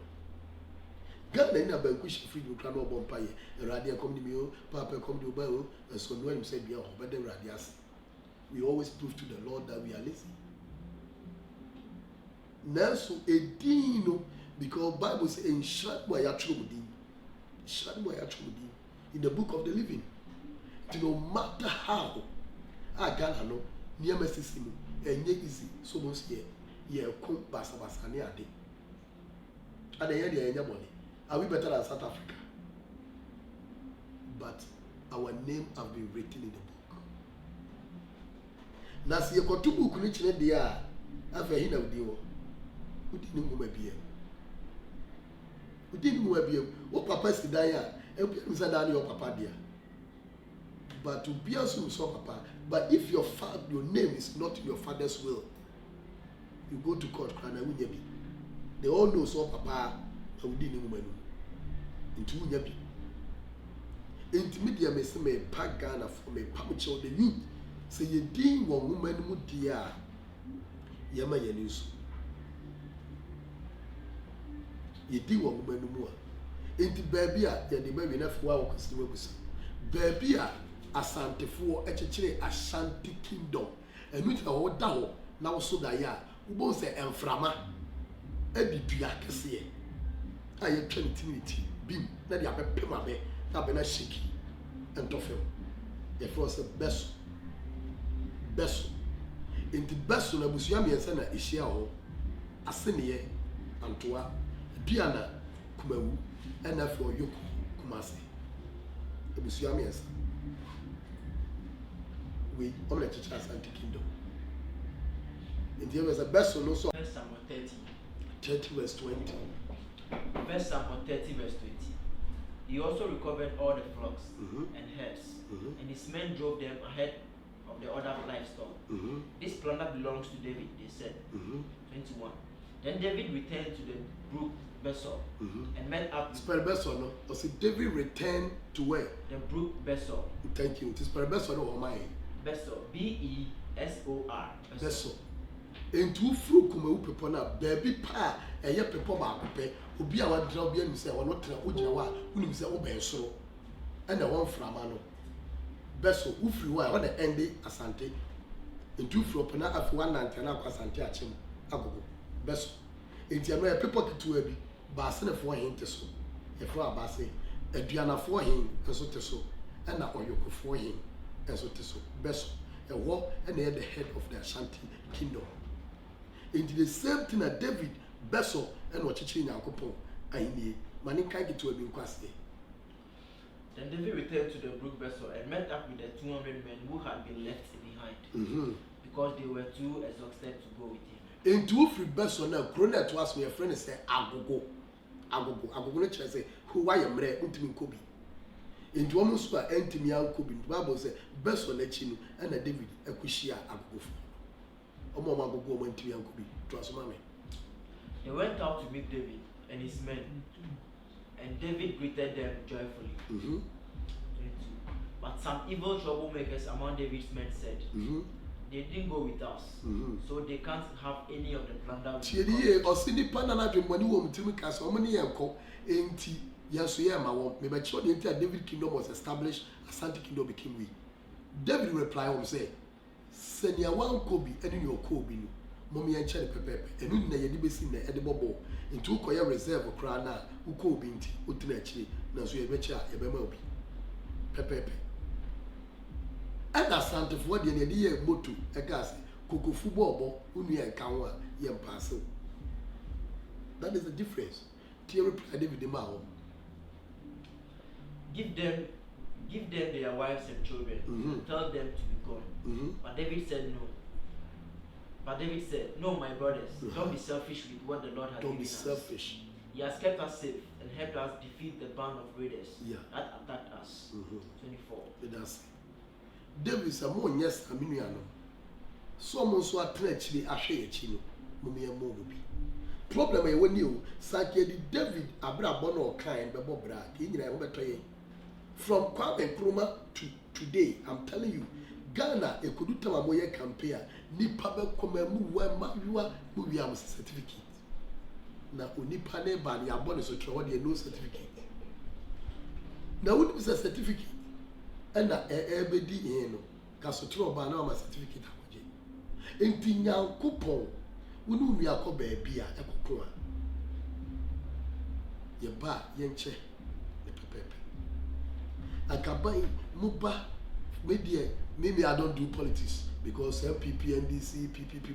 Ghana ni abanku shi free no kra no bo mpa ye Awurade e kom ni mi o papa kom ni o ba o so no him say bia o ba de Awurade ase we always prove to the Lord that we are lazy Nanso edino because Bible says in Shadboy in the book of the living. No matter how I got no near my system and yet easy so much here. Yeah, come basa near day. And the area any money. Are we better than South Africa? But our name have been written in the book. Now see a book which they are after him of deal. Who didn't move a beer? We didn't move a beer. What papa is there? And say your papa dear. But to be a son papa. But if your name is not in your father's will, you go to court and I will be. They all know so papa and we didn't move into Yabi. Intermediate may say me pack Ghana for me pamicho the youth. Say ye ding one woman would dear Yama Yanus. Ye do one woman more. Into baby, the baby enough for our customers. Baby, Asante for a Ashanti kingdom, and which our down now so that ya, who both say Enframa, Eddie Piacassie. I am Trinity, Bim, that you have a pemabe, Nabena Shiki, and Toffel. The first best. Into Besson, a Busiami and Senna Ishiao, Asenia, Antoa, Diana, Kumawu, and therefore Yoku Kumasi. The Busiamians. We all let church as anti kingdom. In the was a best no so 1 Samuel 30 verse 20. 1 Samuel 30 verse 20. He also recovered all the flocks Mhm. and herds, Mhm. and his men drove them ahead of the other livestock. Mhm. This plunder belongs to David, they said. Mhm. 21. Then David returned to the brook Besor Mhm. and met up with Spell best or no? Or see David returned to where? the brook Besor. Thank you. This spell best or no or my Besor. Besor. best. Into fru kuma u pepo na baby pa eye pepo ba akopɛ obi a wadra obi anim sɛ ɔno tena ogyina wa unim sɛ wo bɛn soro ɛna wɔn frama no beso ufiri wa ɔna ɛnde asante into fru pena afi wa nante na akɔ asante akyem agogo beso enti ɛno yɛ pepo ketewa bi baase ne fo hen te so yɛfo abase aduanafo hen nso te so ɛna ɔyokofo hen nso te so beso ɛwɔ ɛna yɛ the head of the Ashanti kingdom. Into the same thing that David Beso and Wachichi Nyankopon Aini Manika get to a bin kwasi. Then David returned to the brook Besor and met up with the 200 men who had been left behind, because they were too exhausted to go with him. Into free Beso now, Crona to ask me a friend and say, Agogo, no chance say, who I am rare, Untimin Kobi. Into almost by Antimian Kobi, the Bible said, Beso Lechino and a David Akushia Agogo. They went out to meet David and his men, and David greeted them joyfully. 22. But some evil troublemakers among David's men said, they didn't go with us, so they can't have any of the plunder. David kingdom was established, Asante kingdom became weak. David replied and said, Senya wan kobi eni ni okobi no momi en chere pepepe enu na yedi besi na ede bobo nti ukoye reserve kra na ukobi nti utina akire na so yebe kira yebe ma obi pepepe ada sante fo de na yedi ye moto e gas kokofu bobo unu ye kan wa ye mpasse. That is the difference. Theory reply David ma ho. Give them their wives and children. Tell them to be gone. But David said no. But David said, no, my brothers, don't be selfish with what the Lord has given us. Don't be selfish. He has kept us safe and helped us defeat the band of raiders that attacked us. 24. That's David said, more yes, Aminiano. Someone so a trench the Ashe Chino, Mumia Mobi. Problem when you Saki David Abra Bono kind, Babo Bra, in from Kwame Nkrumah to today, I'm telling you, Ghana, a kuduta mamoye campaign, nipa be kome muwa mawa muwi am certificate. Na unipa ne ba ni abone so tro de no certificate. Na would be a certificate. And na ebedi yen no, ka so tro ba na am certificate akoje. Enti Nyankopon, wonu nua ko ba bia ekoko a. Ye ba ye nche ne pepepe. Akabai muba media maybe I don't do politics because MPP, NDC, PPP,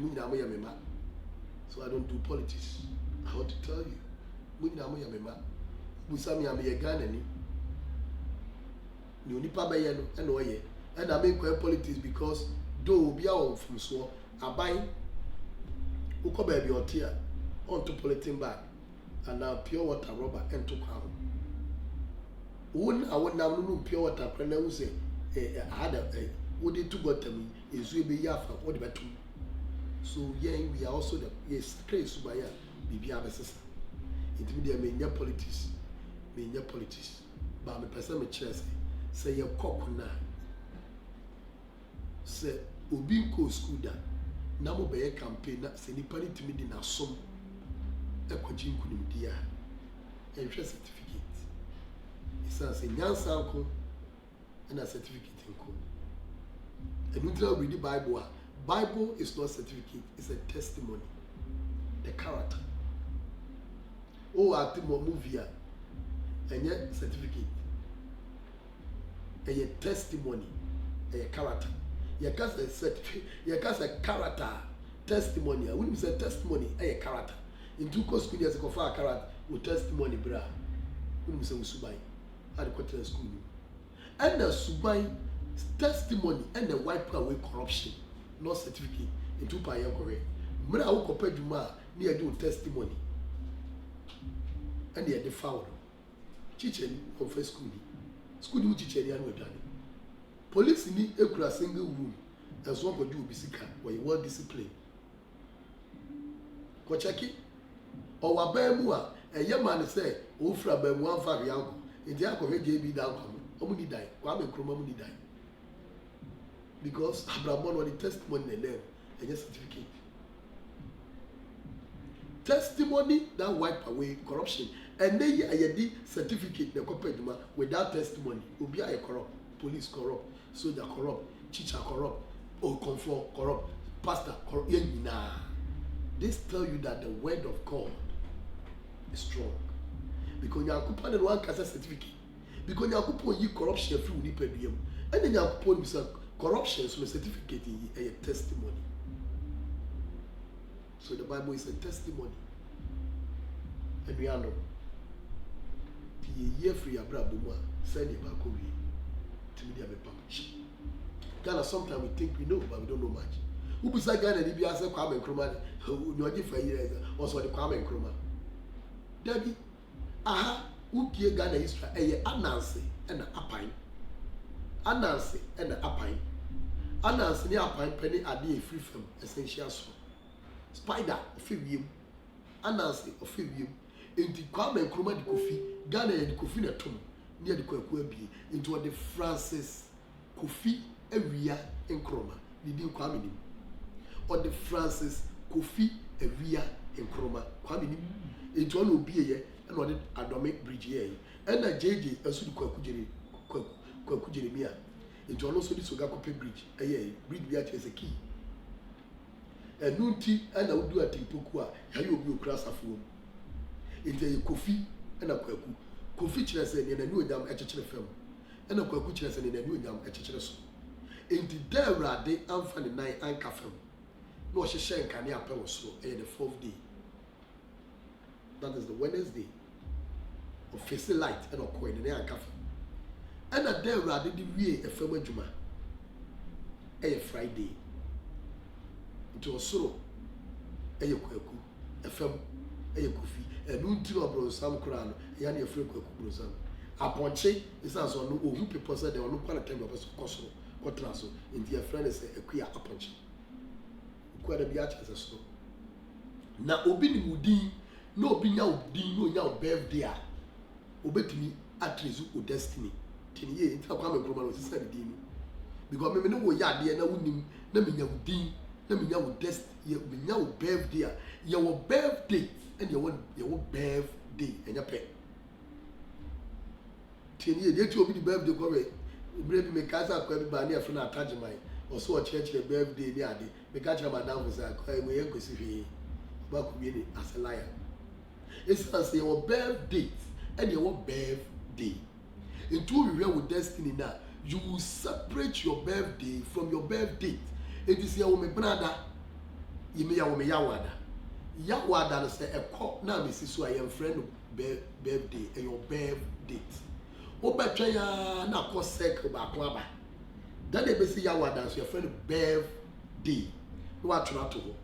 so I don't do politics. I want to tell you, Musami am a Ghana ni. Ni onipa ba ye no e no ye. And I make politics because though be out from so abai uko ba bi otia on to politin bag and now pure water rubber and to crown. I would now know pure water pronounce I had a what they took got me is we be yafa what about two. So yeah, we are also the yes crazy by ya be a sister. It media may near politics, but my person me chess say your cock na say Obinko school that Namo be a campaign say ni party to me din asom e kwajin kunim dia and certificate. It's a nyansa uncle and a certificate uncle. And we tell read the Bible. Bible is not a certificate, it's a testimony. The character. Oh, I think more movie and yet certificate. A testimony, a character. You can't say certificate, you can't say character, testimony. I wouldn't say testimony, a character. In two course, years ago, for a character with testimony, bra. Wouldn't say Subai. At the quarter school. And the Subai testimony and the wipe away corruption, no certificate in 2 Paya Korea. mmerɛ a wokɔpɛ adwuma a ne yɛde wo testimony ɛne yɛde fa wo no kyikyɛni ɔmfa school ni mu kyikyɛni ano aduane police ni ekura single room ɛso ɔkɔgye obi sika wɔyɛ well disciplined kɔkyɛki ɔwɔ aban mu a ɛyɛ ma ne sɛ ɔfura aban mu anfa hwɛ akɔ nti akɔhwɛ JB dan kɔ no ɔmo ni dan Kwame Nkrumah mo ni dan because abrabɔ no ɔde testimony na ɛnɛm ɛnyɛ certificate testimony that wipe away corruption ɛnɛ yi ayɛdi certificate na ɛkɔpɛ adwuma without testimony obi ayɛ corrupt police corrupt soldier corrupt teacher corrupt okonfo corrupt pastor corrupt yɛn nyinaa this tell you that the word of God is strong because nyankopɔn de no ankasa certificate because nyankopɔn yi corruption afiri wo nipa dua mu ɛna nyankopɔn bi sɛ corruption so certificate yi ɛyɛ testimony so the Bible is a testimony and we are no the year free abrabo mu a send it back over to me be published Ghana sometimes we think we know but we don't know much who beside Ghana ni bi ase Kwame Nkrumah ni oje for years also the Kwame Nkrumah Dabi aha upie Ghana history eye Anansi and Apan Anansi and Apan Anansi ni Apan penny ade free from essential so Spider ofewiem Anansi ofewiem enti Kwame Nkrumah di Kofi Ghana di Kofi na tom ni di kwaku abie enti the Francis Kofi Awia Nkrumah ni di Kwame ni or the Francis Kofi Awia Nkrumah Kwame ni enti ono obie ye na ode Adome Bridge ye and na JJ asu di kwaku Jeremia enti ono so di Soga Kope Bridge eye bridge bi a chese key enunti ana wudu atimpoku a yayi obi okura safuo enti ye Kofi na kwaku Kofi kyerɛ sɛ ne nanu onyam ɛkyekyere fam ɛna kwaku kyerɛ sɛ ne nanu onyam ɛkyekyere so enti da awurade amfa ne nan anka fam na ɔhyehyɛ nkane apɛ wɔ soro ɛyɛ the fourth day that is the Wednesday of face light ɛna ɔkɔɛ ne nan anka fam ɛna da awurade de wie ɛfam adwuma ɛyɛ Friday nti ɔsoro ɛyɛ kwaku ɛfam ɛyɛ Kofi ɛnu nti na ɔbrɔnsam koraa no ɛyɛ ne ɛfrɛ kwaku brɔnsam apɔnkye ɛsan so ɔno ohu pepɔ sɛ deɛ ɔno kwala tɛm ɔbɛso kɔ soro kɔtena so nti ɛfrɛ ne sɛ akuya apɔnkye akuya da bi akyɛ sɛ soro na obi ne mu din na obi nya wo din na onya wo birthday a obetumi atrace wo destiny tini ye nti Kwame Nkrumah no sisa ne din no because me ne wo yɛ adeɛ na wonim na menya wo din na menya wo destiny menya wo birthday a yɛ wo birthday and you want birthday and your pet. 10 years, you will be the birthday. Maybe me casa kwa bi bani afuna attach my or so a church the birthday ni ade. Me catch madam was like we yanko si fi. Ba ku bi ni as a liar. It's as your birthday and your birthday. Into we with destiny now. You will separate your birthday from your birth date. It is your me brother. You me yawada. Yawada say a cop na me si so I am friend birthday and your birth date. Obetwa ya na ko circle ba ko aba. Then they be say Yawada so your friend birthday. No atuna to ho.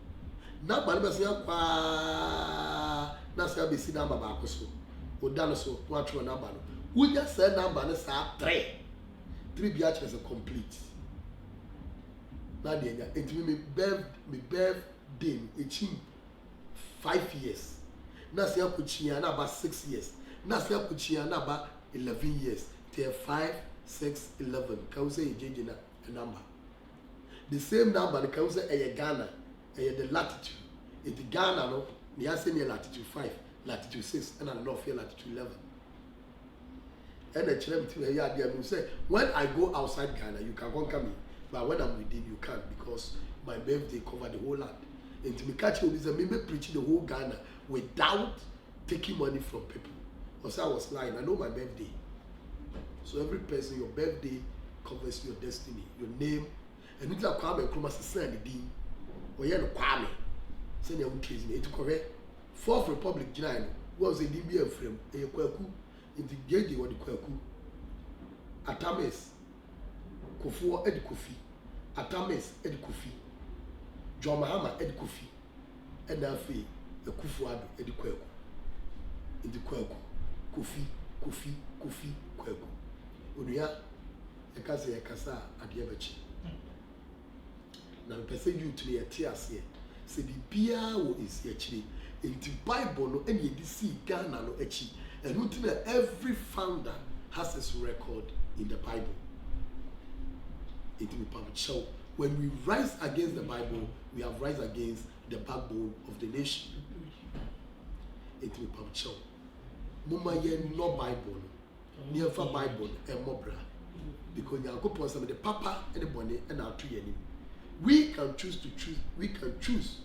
Na ba be say kwa na say be si number ba ko so. Oda no so no atuna number no. We just say number no sa 3. 3 bi actually is complete. Na dey nya etimi me birthday echi 5 years. Na say akuchia na about 6 years. Na say akuchia na about 11 years. Till 5, 6, 11. Can say change na a number. The same number the can say a Ghana, the latitude. It Ghana no, the say near latitude 5, latitude 6, and I north here latitude 11. And the children say when I go outside Ghana, you can conquer me. But when I'm within, you can't because my birthday cover the whole land. And to me catch you is a member preaching the whole Ghana without taking money from people. Because I was lying. I know my birthday. So every person, your birthday covers your destiny, your name. And it's like Kwame Nkrumah send the dean. Or you know Kwame. Send your own case. It's correct. Fourth Republic, Jina. What was a DBM frame? A Kwaku. In the Gedi or the Kwaku. Atames. Kofu Ed Kofi. Atames Ed Kofi. John Mahama Ed Kofi. and afi Ekufuado edi Kweku edi Kweku Kofi Kweku onuya ekasa ade abachi na mpese youth ne yete ase se bibia wo esi akiri enti Bible no ene yedi si Ghana no achi and until every founder has his record in the Bible. It will be show. When we rise against the Bible, we have rise against the backbone of the nation. It will be show. Mama ye no Bible, near for Bible and mobra. Because you are going some of the papa and the bonnet and our tree. We can choose to choose. We can choose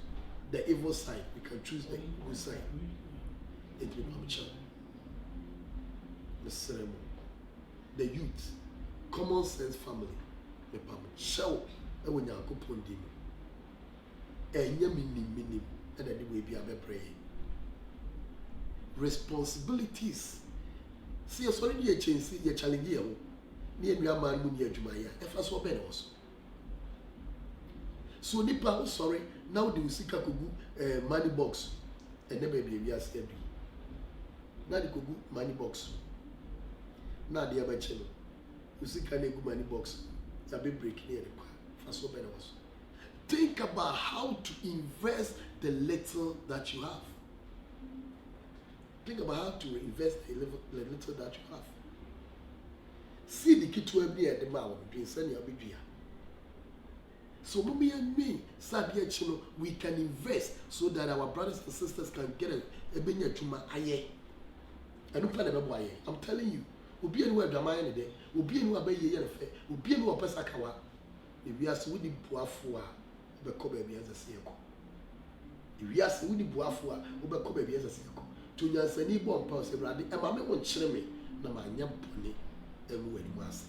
the evil side. We can choose the good side. It will be show. The youth, common sense family, the public show, and when you are going to and minim, and then we be able to pray. Responsibilities. See, you're already a change, see, you're challenging you. Near your man, Munia Jumaya, if I saw better also. So, Nipa, sorry, now they will see Kakugu money box, and then maybe we are still. Now they could money box. Na de abache no usika na egu money box ya be break near the kwa faso be na was. Think about how to invest the little that you have. Think about how to invest the little that you have. See the kitu ebi e de ma wo bin se na obedua. So mummy and me sadia chino we can invest so that our brothers and sisters can get a benya tuma aye. Enu pa na be bo aye. I'm telling you. Obi enu adwama ne de obi enu abaye ye refe obi enu opesa kawa ewiase wudi buafo a obekọ ba bia zase yeko ewiase wudi buafo a obekọ ba bia zase yeko to nyansani bo mpa se brade e ma me won kyere me na ma nya bone enu wani mase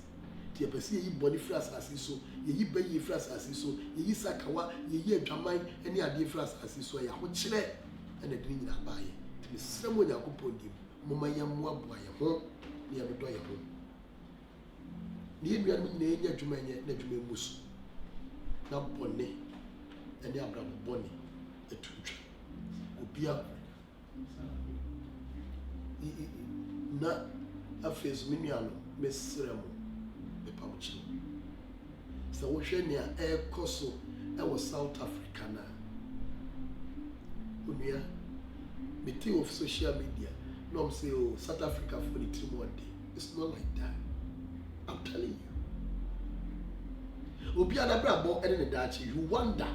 ti epese yi bone fra asase so yi bayi fra asase so yi sakawa yi adwaman ene ade fra asase so ya ho kyere ene de nyina baaye ti semo Yakobon dim moma yammo aboa ye ho ne yabedo ye ho ne nua no ne nya adwuma nye na adwuma musu na bone ene abrabo bone etutwa obia na afes minuano mesremo be pawchi so wo hwe ne a ekoso e wo South Africa na onua meeting of social media no say oh South Africa for the 3 more day. It's not like that. I'm telling you. Obi anabra ene ne dachi you wonder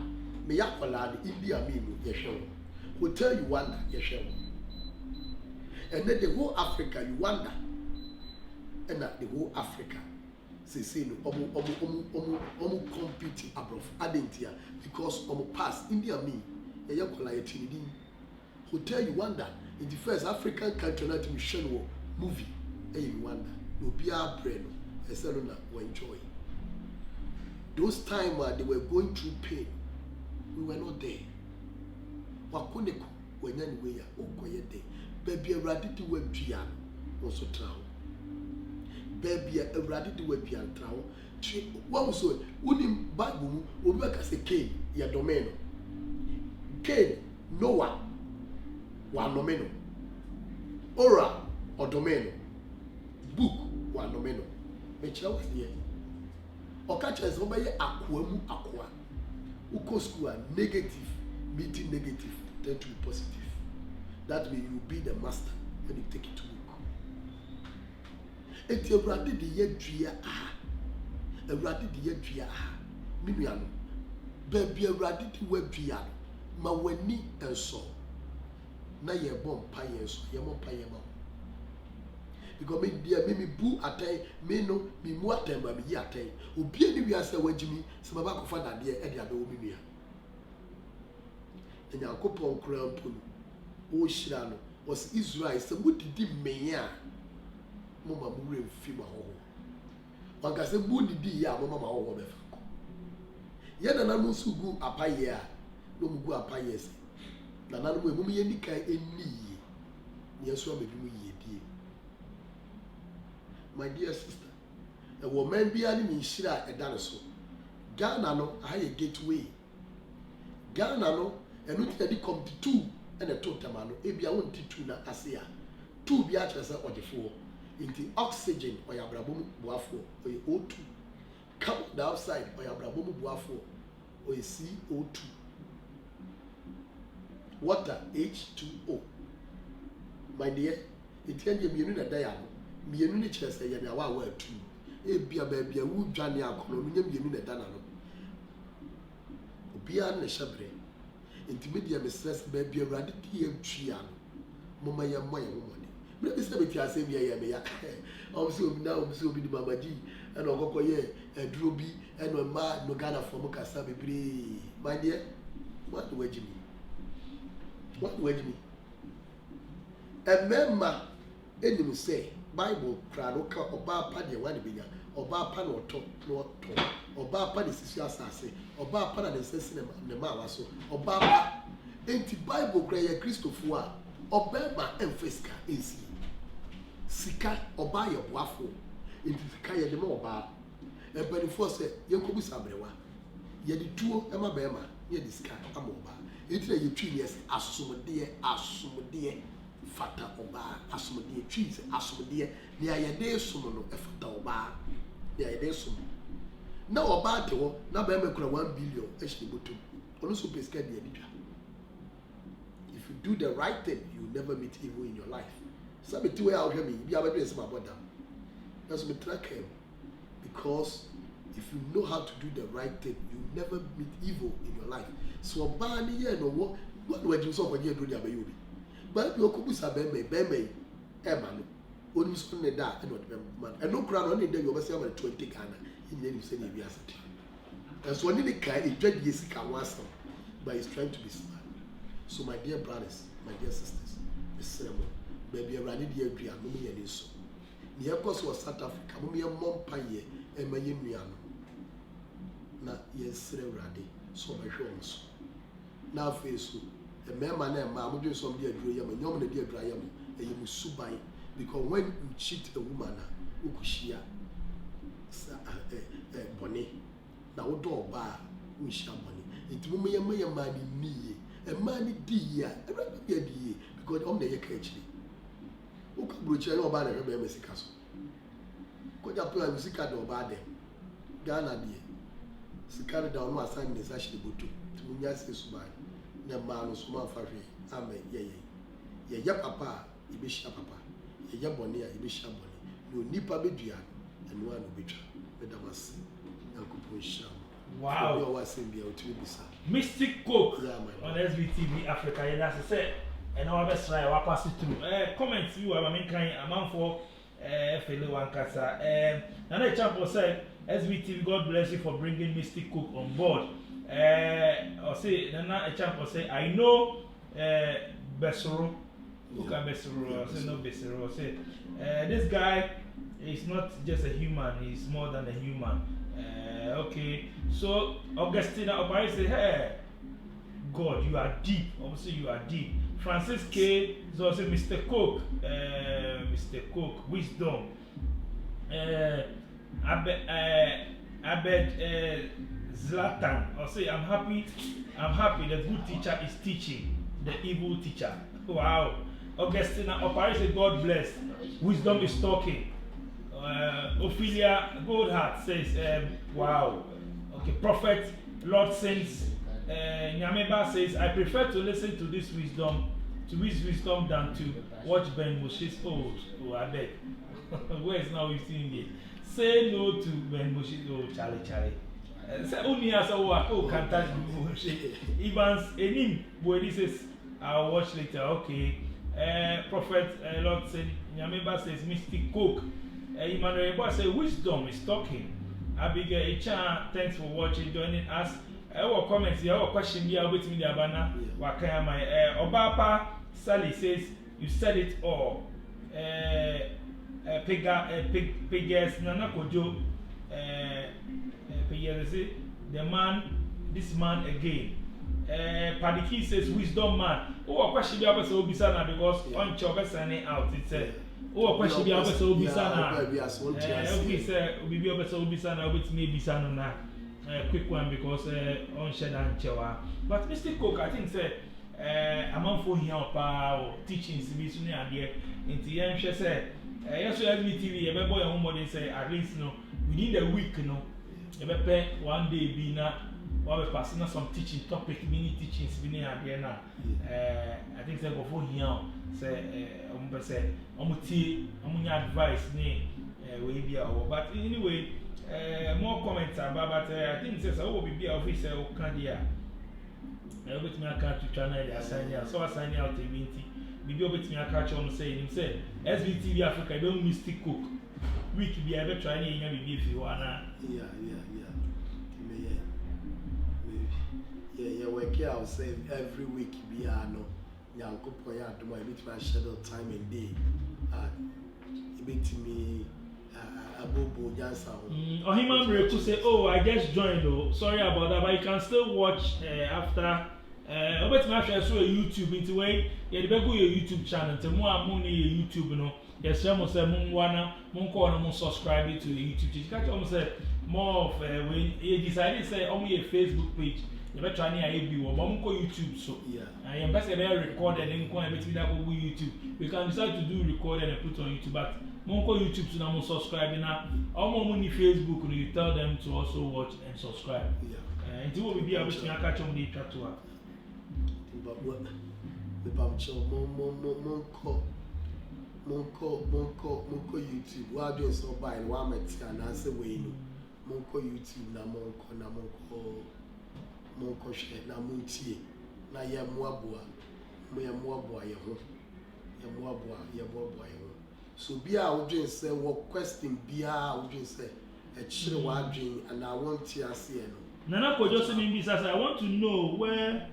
me yakola the India me no yehwe. Hotel you wonder yehwe. And then the whole Africa you wonder. And the whole Africa say no omu compete abroad adentia because omu pass India me yakola yetinidi. Hotel you wonder in the first African country not to show movie you wonder no be our brain na we enjoy those time where they were going through pain we were not there wakoneko wanyani we ya okoye there baby awrade di wadua no so trawo baby awrade di wadua trawo what so unim bible mu obi aka say Cain ya domain Cain Noah wa nomeno ora odomeno book wa nomeno me chere was there oka chere so be akwa mu akwa uko school negative meeting negative then to be positive that way you be the master when you take it to work eti awrade de yadua awrade de yadua minua no baby awrade de wadua ma wani enso na ye bom pa ye so ye mo pa ye ma because me dia me bu atai me no me mu atai ma me yi atai obi ani wi ase wagimi se baba ko fa dade e dia be wo me nua enya Yakobon kura mponu o hira no was Israel se mudidi menya mo ma mu re mfi ma ho wanka se mudidi ya mo ma ho be fa ko ye na no sugu apaye a no mugu apaye se na nanu mo emu ye nika eni ye so amedu ye die my dear sister a woman bia ni nhira eda ne so Ghana no aye gateway Ghana no ɛno nti yɛde kɔmte 2 ɛna ɛto ntama no ebia wonte 2 na ase a 2 bi akyerɛ sɛ ɔgyefoɔ nti oxygen ɔyɛ abrabɔ mu boafoɔ ɔyɛ O2 carbon dioxide ɔyɛ abrabɔ mu boafoɔ ɔyɛ CO2 water H2O my dear nti ɛnyɛ mmienu na ɛda ya no mmienu ne kyerɛ sɛ yɛ nea wawa atu ebia baabi a wudwane akɔnɔ no nyɛ mmienu na ɛda na no obiara na ɛhyɛ brɛ nti media me stress baabi awurade di yɛ twi ano moma yɛ mmɔ yɛ ho mɔne mmerɛ bi sɛ bɛti asɛm bi ɛyɛ me ya ɔm sɛ obi na ɔm sɛ obi di mamagyi ɛna ɔkɔkɔ yɛ aduro bi ɛna ɔma no Ghanafoɔ mu kasa bebree my dear what do you mean ɛmɛɛma ɛnim sɛ Bible kra no ka ɔbaa pa deɛ wade benya ɔbaa pa na ɔtɔ ɔbaa pa na sisi asase ɔbaa pa na ne nsɛsi ne ma awa so ɔbaa pa enti Bible kra yɛ Kristofoɔ a ɔbɛɛma ɛmfa sika ɛnsi sika ɔbaa yɛ boafo enti sika yɛ de ma ɔbaa ɛmpanifoɔ sɛ yɛnkɔbu sabrewa yɛde tuo ɛma bɛɛma yɛde sika ama ɔbaa enti na yɛtwi ne yɛ sɛ asomdeɛ fata ɔbaa asomdeɛ twi sɛ asomdeɛ nea yɛde som no ɛfata ɔbaa nea yɛde som na ɔbaa te hɔ na bɛɛma kura 1 billion ɛhyɛ ne bɔtɔm ɔno nso pɛ sika deɛ didwa if you do the right thing you will never meet evil in your life sabi ti wɔ yɛ ahwɛ mi bi abɛdwe nsɛm abɔda ɛso mi tena kɛm because if you know how to do the right thing you will never meet evil in your life so ɔbaa ni yɛ no wɔ wɔn na wɔgyina so ɔkɔgye aduro de abɛyɛ obi baabi okubusa bɛɛma yi ɛma no onim so ne da ɛna ɔde bɛma no ɛno kura no ɔne da yi ɔbɛsɛ ama no 20 Ghana ɛnyina nim sɛ ne ebi ase ɛso ɔne ne kan edwa die sika ho asɛm but he is trying to be smart so my dear brothers my dear sisters mesrɛ mo baabi awurade de adua mo yɛ ne so ne yɛkɔ so wɔ South Africa mo yɛ mmɔ mpayɛ ɛma yɛ nnua no na yɛnsrɛ awurade so ɔbɛhwɛ wɔn so na afei so mmarima na mmaa mo dwe so ɔmo de aduro yɛ mo nyɔm na de aduro ayɛ mo ɛyɛ mo suban because when you cheat a woman a wokuhyia sa bɔne na wodɔ ɔbaa wonhyia bɔne nti mo yɛ mmaa ne ni yie mmaa ne di yie a ɛwurade bi adi yie because ɔmo na yɛ ka akyire wokɔ burokyerɛ ne ɔbaa na ɛhwɛ bɛrima sika so kɔgya pɛ a sika de ɔbaa dɛm Ghana deɛ sika de da ɔno asan ne nsa hyɛ ne bɔtɔ nti mo nya sɛ suban na mmaa no so ma fa hwee ama yɛyɛ papa a yɛbɛhyia papa yɛyɛ bɔne a yɛbɛhyia bɔne na onipa bɛdua no ɛno a na obɛtwa bɛdam ase nyankopɔn hyia mo wow obi a ɔwɔ asɛm bia ɔtumi bisa Mystic Coke on SBTV Africa yɛda se sɛ ɛna wabɛsra yɛ wapase through comments bi wɔ amamenkan amanfoɔ fele wankasa Nana Champo said SBTV God bless you for bringing Mystic Coke on board or say Nana Champo say I know Besoro Uka Besoro say no Besoro say this guy is not just a human, he's more than a human. Okay, so Augustina Opari say hey God, you are deep. Obviously, you are deep. Francis K. is also Mr. Coke. Mr. Coke, wisdom. Abed Zlatan. I'll say, I'm happy. The good teacher is teaching the evil teacher. Wow. Augustina Opari say, God bless. Wisdom is talking. Ophelia Goldheart says, wow. Okay, Prophet Lord Saints. Nyameba says, I prefer to listen to this wisdom, than to watch Ben Moshe's oh, I beg. Where is now we seeing it? Say no to Ben Moshe, oh, Charlie. Say only as can't touch Moshe. Evans, Enim, Boedi says, I'll watch later. Okay. Prophet Lord said, Nyameba says, Mystic Coke. Emmanuel Ebo says, wisdom is talking. Abigail Echa, thanks for watching, joining us. Our comments here, our question here, wait me the Abana. Wakaya my Obapa Sally says, you said it all. Pigas Nana Kojo, this man again. Padiki says, wisdom man. Oh, a question here, so Bisana because on Choga sending out. It's a oh, a question here, so Bisana. Okay, sir, we be able to Bisana, which may be Sanona. quick one because on shed and chewa. But Mr. Cook, I think say I'm on for here or teaching CB Sunni and there. In the end, she said, yes, we have TV. Every boy and woman say at least no within the week, no. Every one day be na. While we're passing some teaching topic, mini teachings, mini and there now. I think say before here say advice ne we be but anyway more comments about but I think says I will be officer o kan dia obetimi aka to channel dey assign ya so assign out the 20 bibi obetimi aka cho no say him say SBTV Africa e don Mystic Cook week be I be try na nya bibi if you ana yeah work here I'll say every week be no Nyankopon ya adom a bit my schedule time and day me abobo jansa Ohima Mreku say oh I just joined though sorry about that but you can still watch after obetimi ahwe so YouTube into way you dey go your YouTube channel te mo amu ni YouTube no yes mo say mo wana mo ko no mo subscribe to YouTube channel catch almost say more of when you decided say only a Facebook page you better try to be one but YouTube so I am best record and then go and YouTube we can decide to do record and put on YouTube but Monko YouTube so now subscribe now all money Facebook you tell them to also watch and subscribe until we be able to catch on the chat to but what the bamcho monko YouTube why do so buy one met and answer way no monko YouTube na monko share na muntie na ye moaboa ye ho so bia wo dwen say wo question bia wo dwen say e chire wa dwen and I want to ase no Nana Kojo say me say I want to know where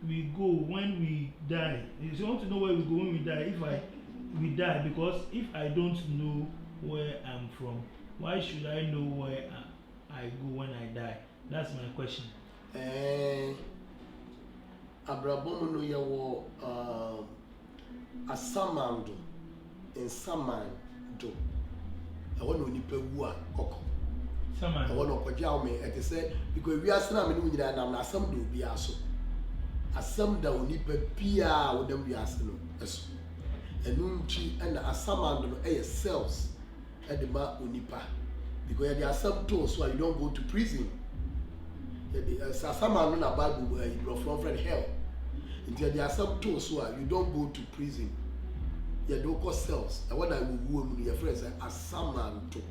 we go when we die. You want to know where we go when we die we die because if I don't know where I'm from why should I know where I go when I die? That's my question. Abrabom no yewo asamando in saman do e wona onipa wu a kokko saman e wona okoja o me e te say because we asena me no nyina nam na asam do bi aso asam da onipa bia wo dam bi ase no eso enu nchi na asamando no e cells e de ma onipa because the asam to so you don't go to prison. Asama no na Bible you from friend hell. Until there are some tools so you don't go to prison. You don't call cells. And when I will go your friends say asamanto.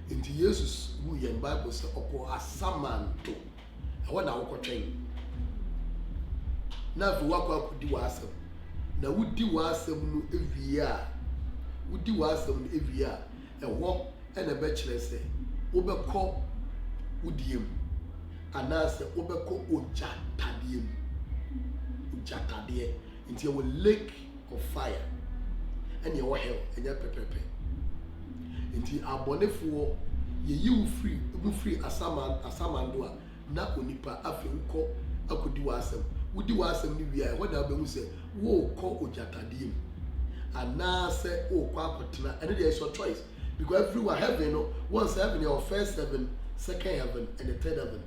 Until Jesus who in Bible say oko asamanto. And when I will train. Now if you walk di wasem. Na wudi wasem no every year. Wudi wasem no every year. And walk and a bachelor say obekọ udiem. Anase obeko ojatadie into a lake of fire and your hell and your pepepe into abonefo ye you free asamando na onipa afi nko akodi wasem wudi wasem ni wi a wada be hu se wo ko ojatadie anase o kwa akotena and there is your choice because everyone heaven no once heaven your first heaven second heaven and the third heaven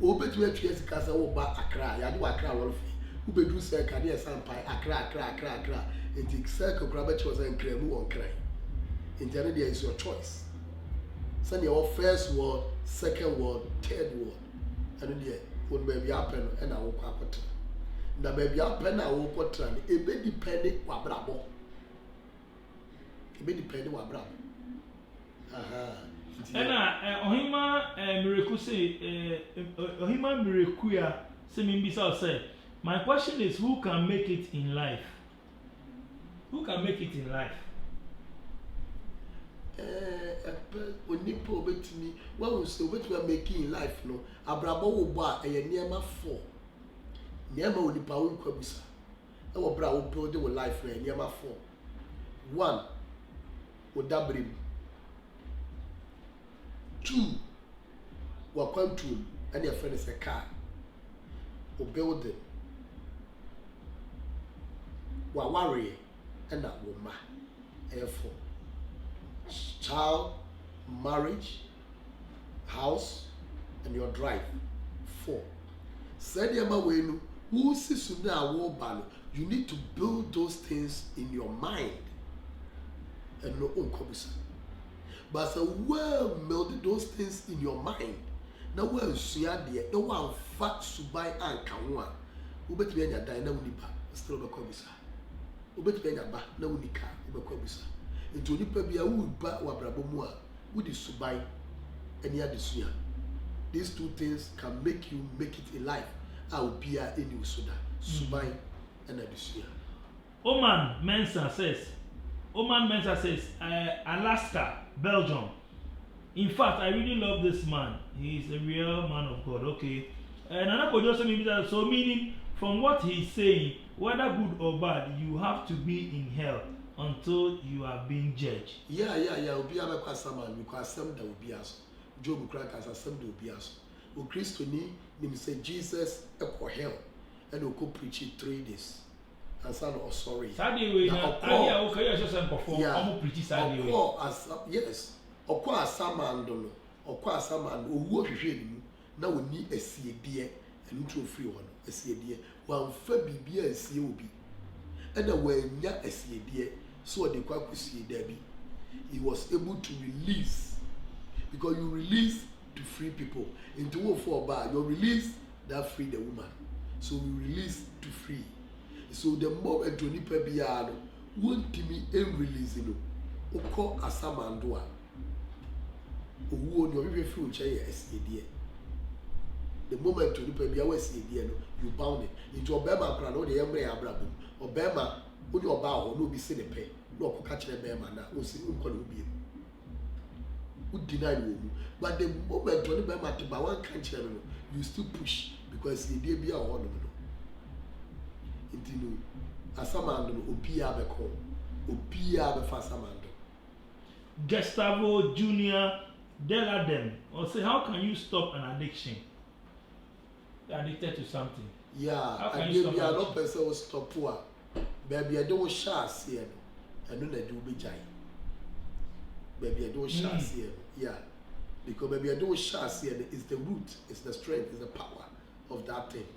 obetu atwa sikasa wo ba akra ya de akra wo fi ubedu se ka de sampai akra enti circle grab it was en kremu on kran enti there is your choice send your first word second word third word and there won baby happen and I wo kwakota na baby happen na wo kwatra e be depend wa brabo aha Ohima Miracle say Ohima Miracle say Mimbisa say my question is who can make it in life? Who can make it in life? Onipa obetimi wa wo say obetimi make it in life no abrabo wo bo a niema for niema onipa wo nkwabusa e wo bra wo build wo life na niema for one wo dabrim 2 wa control and your friend is a car or building wa worry and that woman therefore child marriage house and your drive. 4. Said yama we no who see suna wo ba no, you need to build those things in your mind and no unkobisa. But so well build those things in your mind. Now well suya de no one fat subai an kanwa. Ubetumi anya dan na unipa still be kobisa. Ubetumi anya ba na unika ube kobisa. Nti onipa bia wo ba wa brabo mu a wo di subai eni adesuya. These two things can make you make it in life. I will be a any soda, subai and adesuya. Oman Mensa says, Alaska, Belgium. In fact, I really love this man. He is a real man of God. Okay. And so meaning from what he's saying, whether good or bad, you have to be in hell until you are being judged. Yeah. Obi abekwa saman because some that will be us. Job crack as some that will be us. O Christo ni say Jesus ekwa hell and o go preach it 3 days. And son or sorry. Saturday we na aya o kaya just perform omo preach Saturday we. Yes. Okwa asamando no. Okwa asamando owu hwehwe ni na oni asiedie enu tro free ho no. Asiedie wan fa bibia asie obi. And wanya asiedie so de kwa kusie da bi. He was able to release because you release to free people. Into what for bar, you release that free the woman. So we release to free. So the moment you nipa biano won't me em release no. Oko asamandua. Owo ni obi free unche ye SAD. The moment you nipa biawo SAD no, you bound it. Into obema kra no de emre abrabum. Obema wo de oba ho no bi se ne pe. No ko ka kire bema na o si nko no bi. Who deny you, but the moment when you buy my one country, you still push because the day be a one. Intinu, Asamando, Opia Beko, Opia Befasamando. Gustavo Junior Deladem, or say, how can you stop an addiction? You're addicted to something. Yeah, how can and you stop maybe I addiction? don't person stop poor. Baby, I don't share see and then I do be jai. Baby, I don't share see yeah. Because baby, I don't share see is the root, it's the strength, it's the power of that thing.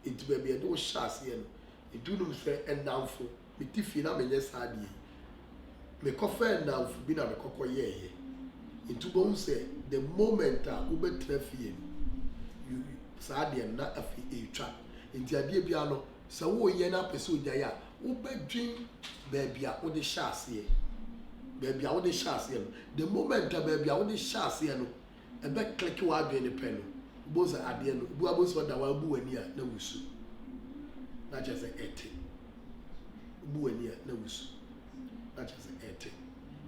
It baby, I don't share see it do not say and down for me tiffy na me yes had ye. Me coffee and down for being a cocoa ye. Into bone say the moment ube traffic you sadi and not a trap. Into a dear piano, so ye na pursue ya ube drink baby, I would share see. Baby, I want the shots here. The moment baby, I want the shots here. A back click you out in the pen. Both are at the end. Buabos what I will boo near no wusu. Not just a 80. Boo near no wusu. Not just a 80.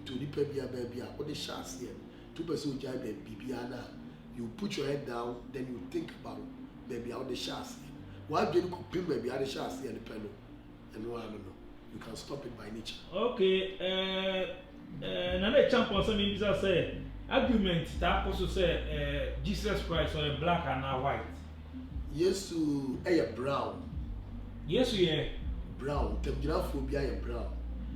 To the baby, I want the shots here. 2 person jibe bibiana. You put your head down, then you think about baby, I want the shots here. Why do you pin baby, I the shots here in the pen? And no, I don't know. You can stop it by nature. Okay, another champion some people say argument that also say Jesus Christ or a black and a white. Yes to a brown. Yes yeah. Brown. Temgiraphobia brown.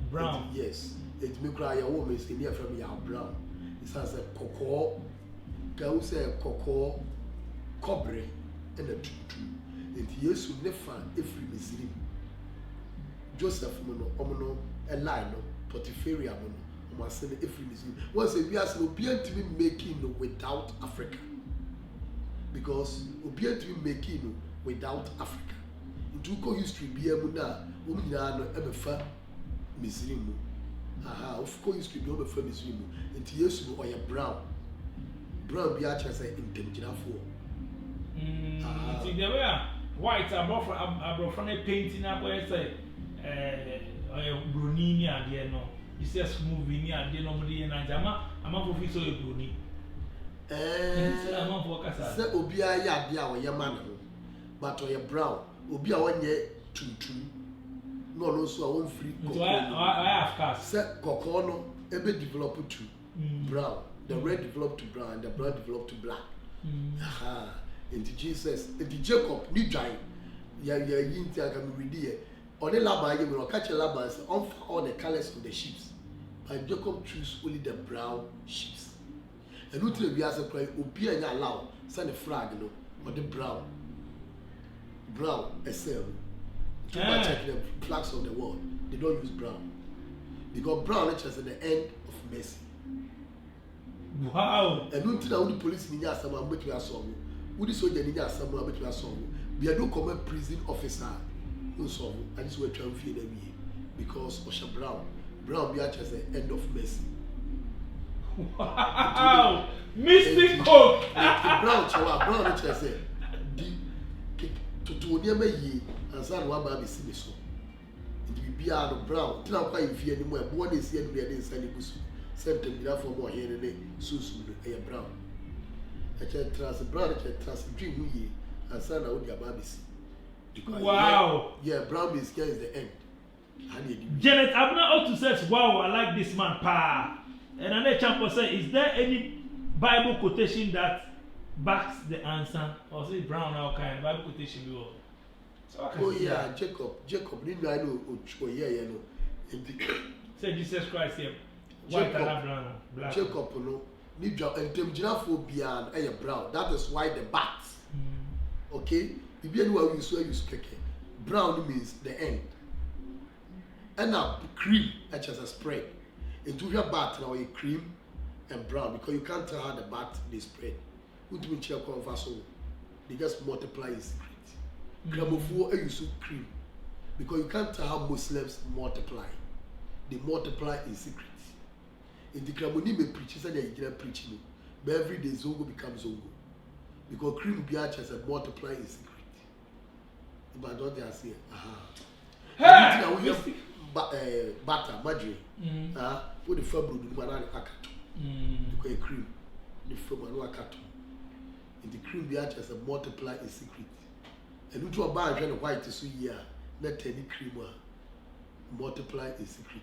Brown. Yes. It may cry a woman is near from your brown. It has a cocoa. Can say cocoa, cobre, and a tutu. And yes to never every Muslim. Joseph Mono, Omono, a line, Potipharia Mono, Omasene, every Muslim. Once we are so obedient to be making without Africa. Because obedient to be making without Africa. Into co history be a muna, Umina, Ebefa, Muslim. Aha, of course, history be over Muslim. And yes, or a brown. Brown be actually in Temjina for. See, there were white above from a painting up where I say. Bruni ni adie no it's just movie ni adie no mudi na jama amafo fi so e bruni amafo kasa se obi a ya adie a wo ye man no but o brown obi a wonye tuntum no no so a won free so I have cast se kokko no ebe develop to brown the red develop to brown and the brown develop to black aha into Jesus into Jacob ni dwan ya yinti aka me read here. On the Laban, you will catch a Laban on all the colors of the sheep. But Jacob chose only the brown sheep. And who tell you as a cry, Obi and allow, send a frag, or the brown, SM. To check the flags of the world, they don't use brown. Because brown is at the end of mercy. Wow. And who tell the police in your summer, but you are so. Who the soldier in your summer, but you are so. We are no common prison officer. No so, and this way trying to feel them because Osha Brown be at the end of mercy. Wow. Mystic Coke. Brown which I say, to near me, and son one baby see me so. It be out Brown. Tell quite if you anymore. One is here to be a Sunday Busu. Sent them for more here and there. Susu, a Brown. I can trust Brown, I trust dream ye, and son out your babies. Wow. Yeah, Brown is here is the end. Janet Abner also says, wow, I like this man, pa. And another champion says, is there any Bible quotation that backs the answer? Or say Brown how kind Bible quotation you all? Oh yeah, Jacob, didn't I know? Oh yeah, you know. Say Jesus Christ here. White and brown, black. Jacob, no. Need your entomophobian and brown. That is why the bats. Okay? If you know you use keke. Brown means the end. And now cream, such as a spread. Into your bat now a cream and brown because you can't tell how the bat they spread. What do you check on so they just multiply in secret. Gramophone use cream because you can't tell how Muslims multiply. They multiply in secret. In the Gramoni may preach, said they are preaching, but every day Zongo becomes Zongo because cream biatch has a multiply in secret. But don't they say, butter, margarine, put the fabric in the banana akato, because cream, the fabric akato. In the cream biatch has a multiply in secret. And which one buy and white is so year, not any cream multiply in secret.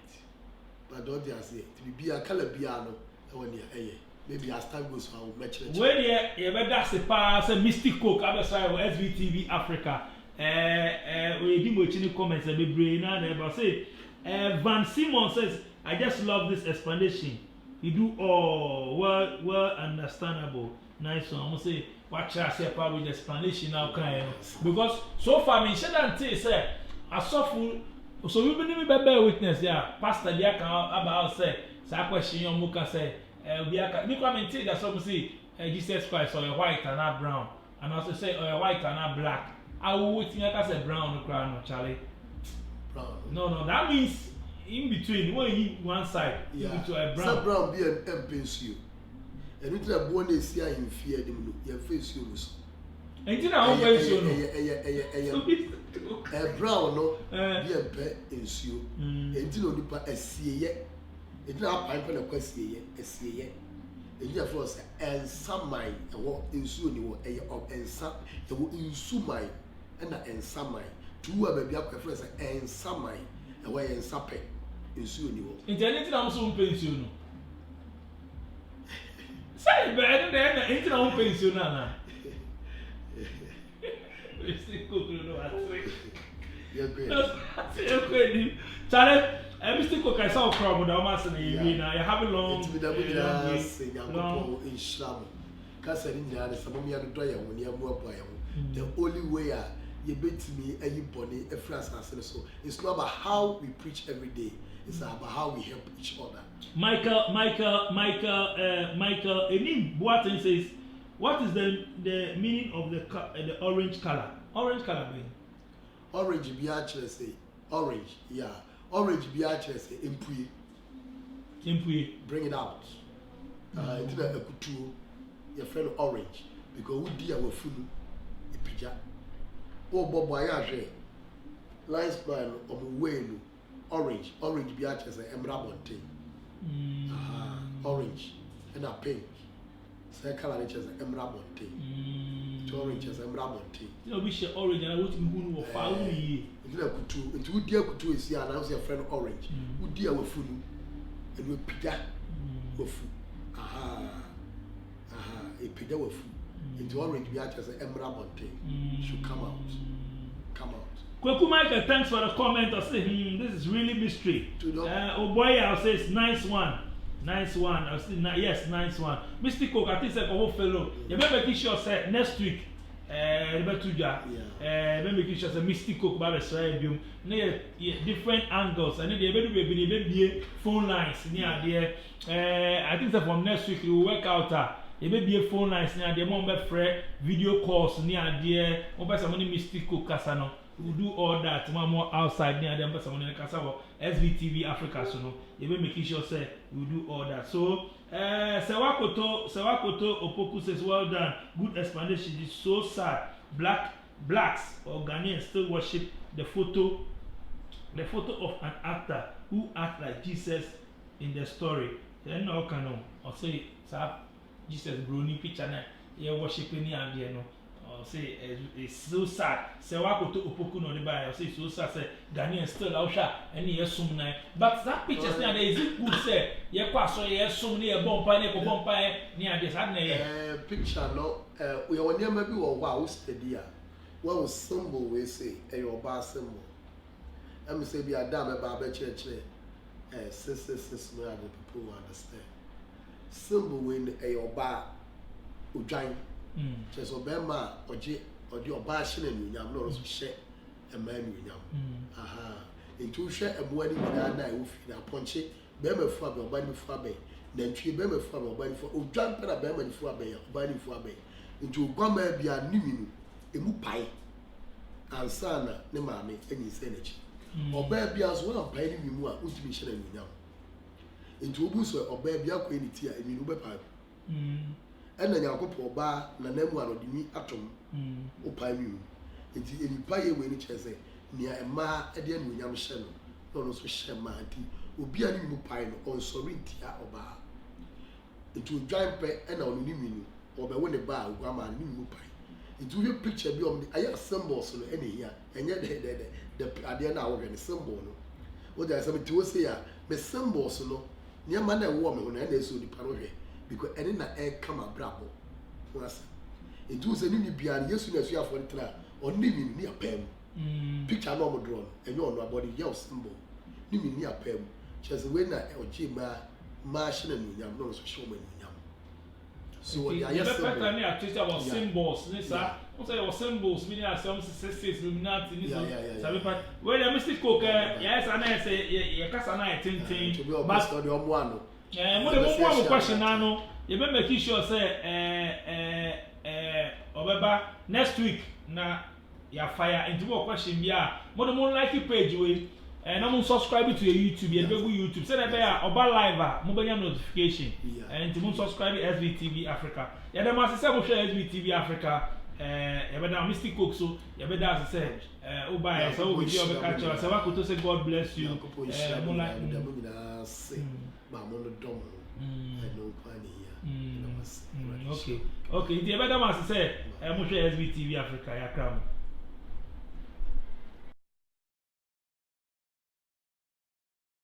But don't they say to be a color piano when you're maybe as time goes on, we'll match it. When you that's a pass a Mystic Coke, other side of SVTV Africa. We did watching comments and be brain and say Van Simon says, I just love this explanation. You do all well understandable. Nice one. I'm gonna say watch us here with the explanation now kind because so far me shouldn't say I suffer. So we been bear witness yeah pastor dia can about say question your muka say we are because me that some say Jesus Christ or white and not brown and also say white and not black. I will waiting like I said brown crown no Charlie. Brown. No, that means in between when you one side into a brown. So brown be an MPSU. And we tell born is here in fear them your face you so. And you know a brown no be a pet in you. And you know nipa asiye. And now pipe na kwasiye asiye. And you for say and some mine and what in you ni what and some e wo insu mine and some mine. Two a baby akwa say and some mine and why and sape insu ni wo. Internet na so pension no. Say bad then into our pension na. Mystic Coke no I say. Charlie, Mystic Coke I saw crowd with almost in the now you have a long in Islam. Kasa ni nyane sababu ya do ya woni amu aboa ya. The only way you bet me anybody a France so it's not about how we preach every day. It's about how we help each other. Michael, Enim Boateng says, what is the meaning of the orange color? Orange color mean? Orange be actually say orange, yeah. Orange be actually say impui. Bring it out. Into the kutu, your friend orange because we deal with food. Ipija. Oh, Bobo Ayaje. Lion spine on way. Orange be actually say emrabonte. Orange and a pink. Say color is emrabonte. Orange is emrabonte. You wish orange and I want to be far away. Into would dear kutu is here and I was your friend orange. Would dear with food and we pija with food. A pija with food. Into orange be actually say emrabonte. Should come out. Kweku Michael, thanks for the comment. I say, this is really mystery. Oh boy, I'll say it's nice one. Nice one. I see. Yes, nice one. Mr. Cook, I think say our fellow. You better make sure say next week. Making sure say Mr. Cook ba be try biom. Na different angles. And they be phone lines near there. I think that from next week we will work out. You be phone lines near there. Mo be free video calls near there. Mo be some Mr. Cook kasano. We do all that. More outside near them. But some money kasano. SVTV Africa, so no. You be making sure say we do all that. So Sewakoto Opoku says well done, good explanation. It's so sad. Blacks or Ghanaians still worship the photo of an actor who act like Jesus in the story. Then no canon or say Jesus brony picture na you worshiping and there no. Say it's so sad. Sewakoto Opoku no the buy. Say so sad. Say Ghanaians still out and he assume na. But that picture now there is it good say. Ye kwa so ye assume ni e bompa ni ko bompa ni ade sad na ye. Picture no. We are near maybe or wow steady. What was symbol we say a your bar symbol. I'm say be a damn about church. Sis no other people understand. Symbol when a your bar ujain. Just Obama or Bashin and William, not also share a man William. Aha. Into share a wedding with our night with a punchy, Bema Faber, Bani Fabe, then she Bema Faber, Bani for Ujan Pena Bema Fabe, Bani Fabe. Into Goma be a new a mupai and Sana, Nemame, and his energy. Or baby as well, Pay me more, ultimation and William. Into Busso or baby quality and you pipe. And then I'll go bar, Nanema or the atom, or Pine. It's in Pie when it has near a ma at the end William Shannon, not also Shamanti, will be a new pine on Sorintia or bar. It will giant pay and on Nimini, or by when the bar, Grandma and new pine. It will be a picture beyond the I have symbols on any here, and yet the idea now of any symbol. What there's something to say, the symbols, no, near man and woman when I saw the parole. Because any na air come a brabo. Was it was a new beyond yes, soon as you have one trial or living near Pem. Picture normal drawn, and you're not body yell symbol. Living near Pem. Just a winner or Jima, Martian and Yam, no showman Yam. So, I just about symbols. What's our symbols? Meaning, some successes, Illuminati. Well, Mr. Cook, yes, and I say, Yakasana, Tintin, to be about your one. One question now. You better make sure say Obeba next week na ya fire into a question yeah. More like page way and I'm subscribe to your YouTube and go YouTube. Say that there Oba live mobile notification and to subscribe to SVTV Africa. Yeah, the master say we share SVTV Africa. You better Mr. Cook so you better say Oba so we do our catch us. I want to say God bless you. Okay. Okay. The better man say, I'm sure SVTV Africa.